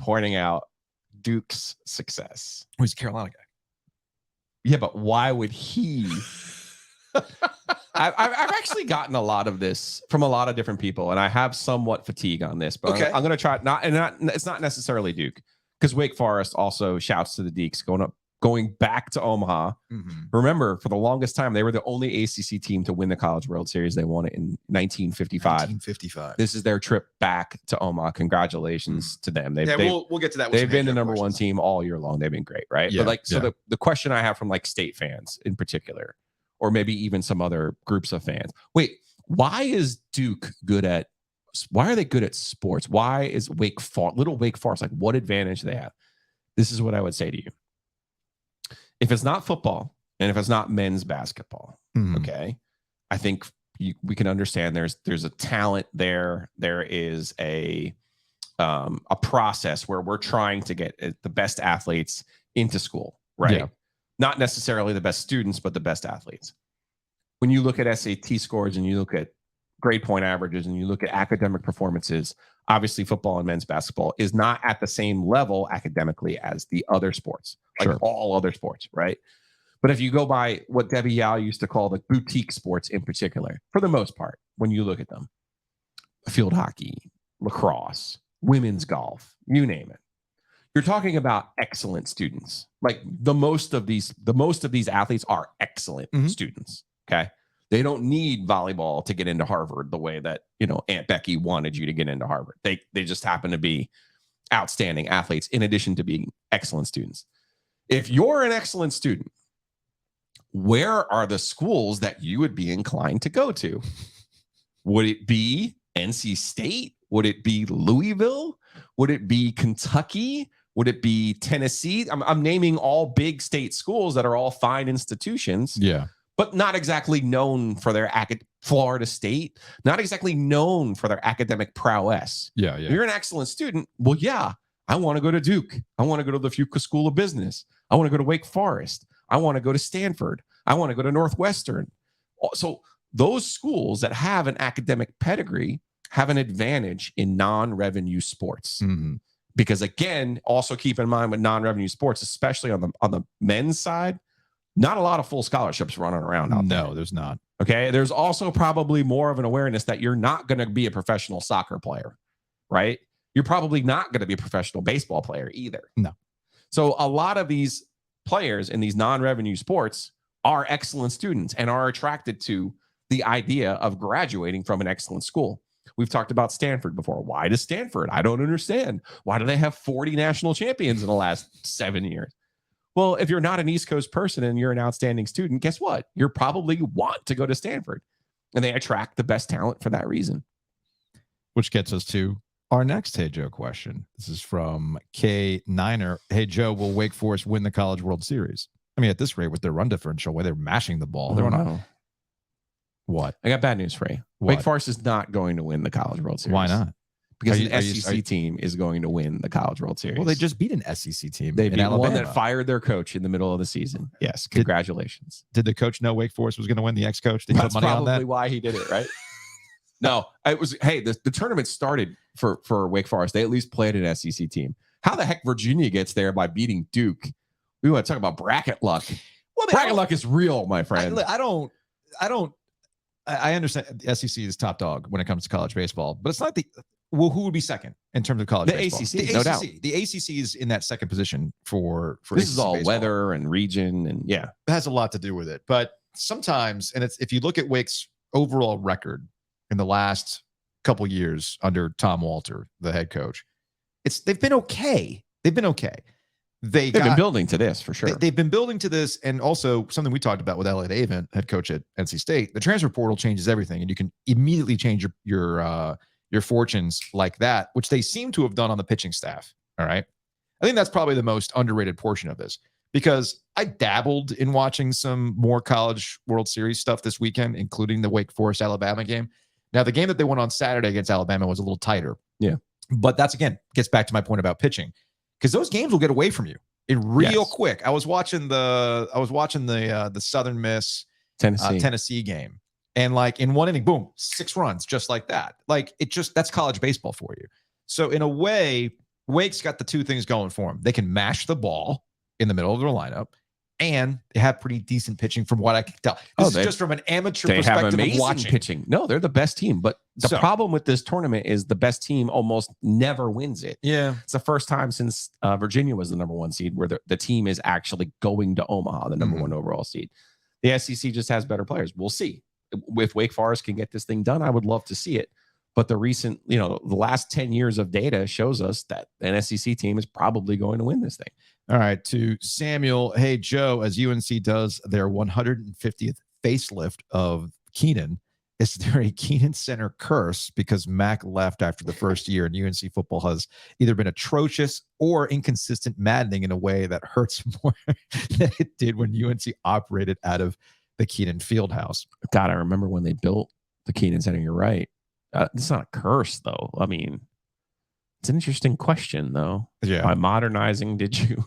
pointing out Duke's success? He's a Carolina guy. Yeah, but why would he? I've actually gotten a lot of this from a lot of different people, and I have somewhat fatigue on this. But okay. I'm going to try it's not necessarily Duke, because Wake Forest also shouts to the Deeks going back to Omaha. Remember, for the longest time, they were the only ACC team to win the College World Series. They won it in 1955. This is their trip back to Omaha. Congratulations to them. We'll get to that. They've been the number one team all year long. They've been great, right? Yeah, but the question I have from like state fans in particular, or maybe even some other groups of fans, wait, why is Duke why are they good at sports? Why is Wake Forest, like, what advantage do they have? This is what I would say to you. If it's not football and if it's not men's basketball, okay, I think we can understand there's a talent there. There is a process where we're trying to get the best athletes into school, right? Yeah. Not necessarily the best students, but the best athletes. When you look at SAT scores and you look at grade point averages and you look at academic performances, obviously football and men's basketball is not at the same level academically as the other sports, like all other sports, right? But if you go by what Debbie Yao used to call the boutique sports in particular, for the most part, when you look at them, field hockey, lacrosse, women's golf, you name it, you're talking about excellent students. Like the most of these athletes are excellent students. Okay. They don't need volleyball to get into Harvard the way that, Aunt Becky wanted you to get into Harvard. They just happen to be outstanding athletes in addition to being excellent students. If you're an excellent student, where are the schools that you would be inclined to go to? Would it be NC State? Would it be Louisville? Would it be Kentucky? Would it be Tennessee? I'm naming all big state schools that are all fine institutions. Yeah. But not exactly known for their Florida State, not exactly known for their academic prowess. Yeah. If you're an excellent student, well, yeah, I want to go to Duke. I want to go to the Fuqua School of Business. I want to go to Wake Forest. I want to go to Stanford. I want to go to Northwestern. So those schools that have an academic pedigree have an advantage in non-revenue sports. Because again, also keep in mind with non-revenue sports, especially on the men's side, not a lot of full scholarships running around out there. No, there's not. Okay. There's also probably more of an awareness that you're not going to be a professional soccer player, right? You're probably not going to be a professional baseball player either. No. So a lot of these players in these non-revenue sports are excellent students and are attracted to the idea of graduating from an excellent school. We've talked about Stanford before. Why does Stanford? I don't understand. Why do they have 40 national champions in the last 7 years? Well, if you're not an East Coast person and you're an outstanding student, guess what? You probably want to go to Stanford, and they attract the best talent for that reason. Which gets us to our next Hey Joe question. This is from K9er. Hey Joe, will Wake Forest win the College World Series? I mean, at this rate, with their run differential, where they're mashing the ball, they're not. What? I got bad news for you. Wake Forest is not going to win the College World Series. Why not? Because an SEC team is going to win the College World Series. Well, they just beat an SEC team. They beat one that fired their coach in the middle of the season. Yes, congratulations. Did the coach know Wake Forest was going to win? The ex-coach? Did he put money on that? That's probably why he did it, right? No, it was. Hey, the tournament started for Wake Forest. They at least played an SEC team. How the heck Virginia gets there by beating Duke? We want to talk about bracket luck. Well, bracket luck is real, my friend. I understand the SEC is top dog when it comes to college baseball, but it's not who would be second in terms of college baseball? ACC, no doubt. The ACC is in that second position for this ACC is all baseball. Weather and region, and yeah, it has a lot to do with it. But sometimes, and it's if you look at Wake's overall record in the last couple years under Tom Walter, the head coach, they've been okay. They've been okay. They've been building to this for sure. They've been building to this, and also something we talked about with Elliott Avent, head coach at NC State. The transfer portal changes everything, and you can immediately change your fortunes like that, which they seem to have done on the pitching staff. All right, I think that's probably the most underrated portion of this, because I dabbled in watching some more College World Series stuff this weekend, including the WakeForest Alabama game. Now, the game that they won on Saturday against Alabama was a little tighter. Yeah, but that's again gets back to my point about pitching. Because those games will get away from you real quick. I was watching the Southern Miss Tennessee game, and like in one inning, boom, 6 runs, just like that. Like that's college baseball for you. So in a way, Wake's got the two things going for them. They can mash the ball in the middle of their lineup, and they have pretty decent pitching from what I can tell. This is just from an amateur perspective of watching pitching. No, they're the best team, but the problem with this tournament is the best team almost never wins it. Yeah, it's the first time since Virginia was the number 1 seed where the team is actually going to Omaha, the number 1 overall seed. The SEC just has better players. We'll see if Wake Forest can get this thing done. I would love to see it, but the last 10 years of data shows us that an SEC team is probably going to win this thing. All right, to Samuel. Hey, Joe, as UNC does their 150th facelift of Keenan, is there a Keenan Center curse because Mac left after the first year and UNC football has either been atrocious or inconsistent, maddening in a way that hurts more than it did when UNC operated out of the Keenan Fieldhouse? God, I remember when they built the Keenan Center. You're right. It's not a curse, though. I mean, it's an interesting question, though. Yeah. By modernizing, did you?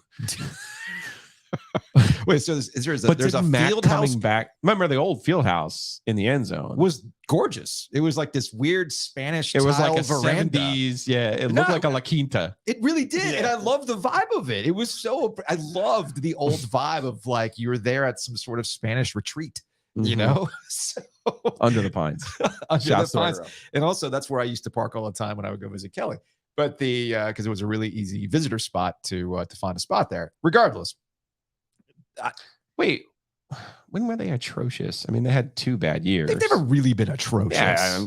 Wait, so there's a field house coming back. Remember the old field house in the end zone was gorgeous. It was like this weird Spanish. It was like a veranda. 70s. Yeah, it looked like a La Quinta. It really did, and I loved the vibe of it. It was so. I loved the old vibe of like you were there at some sort of Spanish retreat. You know, so, under the pines, under the pines, and also that's where I used to park all the time when I would go visit Kelly. But because it was a really easy visitor spot to find a spot there. Regardless, wait, when were they atrocious? I mean, they had 2 bad years. They've never really been atrocious. Yeah,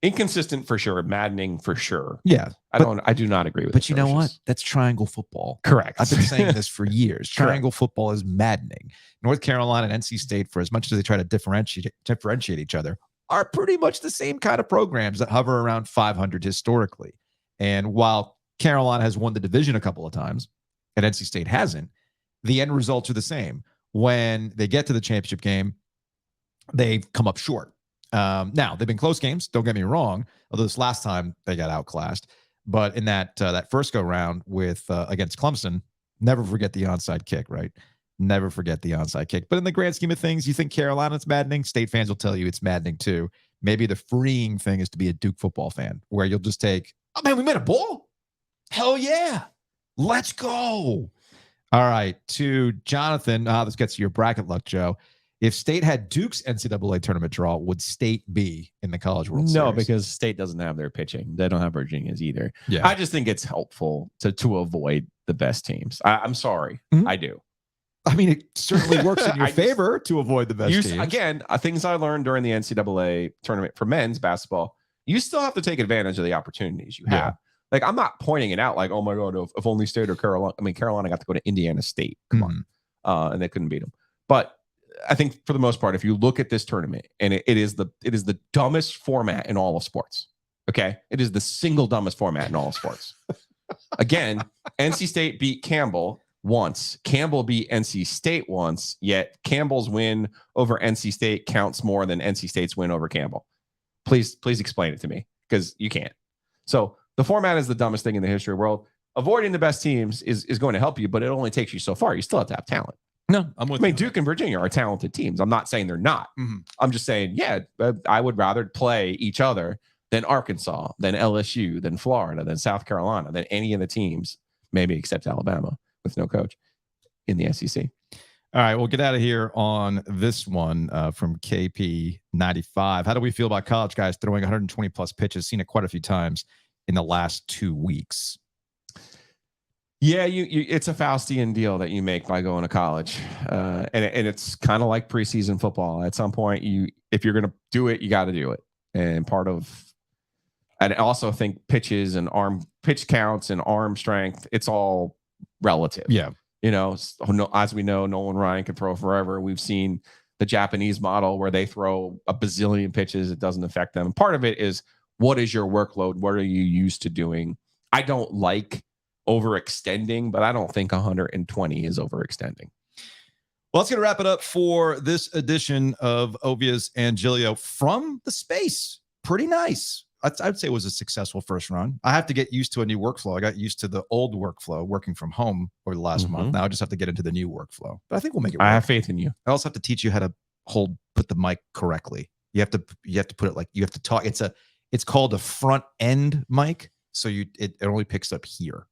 inconsistent for sure, maddening for sure. Yeah, I do not agree with. But atrocious. You know what? That's triangle football. Correct. I've been saying this for years. Triangle football is maddening. North Carolina and NC State, for as much as they try to differentiate each other, are pretty much the same kind of programs that hover around 500 historically. And while Carolina has won the division a couple of times and NC State hasn't, the end results are the same. When they get to the championship game, they've come up short. Now, they've been close games, don't get me wrong, although this last time they got outclassed. But in that first go-round with against Clemson, never forget the onside kick, right? Never forget the onside kick. But in the grand scheme of things, you think Carolina's maddening? State fans will tell you it's maddening too. Maybe the freeing thing is to be a Duke football fan, where you'll just take, oh, man, we made a bowl? Hell yeah. Let's go. All right, to Jonathan. This gets you your bracket luck, Joe. If State had Duke's NCAA tournament draw, would State be in the College World Series? No, because State doesn't have their pitching. They don't have Virginia's either. Yeah. I just think it's helpful to avoid the best teams. I'm sorry. Mm-hmm. I do. I mean, it certainly works in your favor to avoid the best teams. Again, things I learned during the NCAA tournament for men's basketball, you still have to take advantage of the opportunities you have. Yeah. Like, I'm not pointing it out like, oh, my God, if only State or Carolina. I mean, Carolina got to go to Indiana State. Come on. And they couldn't beat them. But I think for the most part, if you look at this tournament, and it is the dumbest format in all of sports. Okay. It is the single dumbest format in all of sports. Again, NC State beat Campbell once. Campbell beat NC State once, yet Campbell's win over NC State counts more than NC State's win over Campbell. Please explain it to me, because you can't. So the format is the dumbest thing in the history of the world. Avoiding the best teams is going to help you, but it only takes you so far. You still have to have talent. No, I'm with you. Duke and Virginia are talented teams. I'm not saying they're not. Mm-hmm. I'm just saying, yeah, I would rather play each other than Arkansas, than LSU, than Florida, than South Carolina, than any of the teams, maybe except Alabama with no coach in the SEC. All right, we'll get out of here on this one from KP95. How do we feel about college guys throwing 120 plus pitches? Seen it quite a few times in the last 2 weeks. Yeah, it's a Faustian deal that you make by going to college, and it's kind of like preseason football. At some point, if you're going to do it, you got to do it. And I also think pitches and pitch counts and arm strength, it's all relative. Yeah, as we know, Nolan Ryan can throw forever. We've seen the Japanese model where they throw a bazillion pitches; it doesn't affect them. Part of it is, what is your workload? What are you used to doing? I don't like overextending, but I don't think 120 is overextending. Well, that's going to wrap it up for this edition of Ovies and Giglio from the space. Pretty nice. I'd say it was a successful first run. I have to get used to a new workflow. I got used to the old workflow working from home over the last month. Now I just have to get into the new workflow. But I think we'll make it work. I have faith in you. I also have to teach you how to put the mic correctly. You have to put it like you have to talk. It's called a front end mic. So it only picks up here.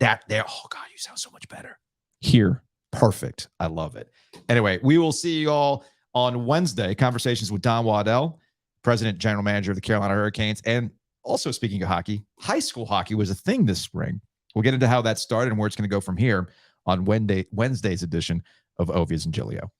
That there. Oh God, you sound so much better. Here. Perfect. I love it. Anyway, we will see you all on Wednesday. Conversations with Don Waddell, President, General Manager of the Carolina Hurricanes. And also, speaking of hockey, high school hockey was a thing this spring. We'll get into how that started and where it's going to go from here on Wednesday's edition of Ovies and Giglio.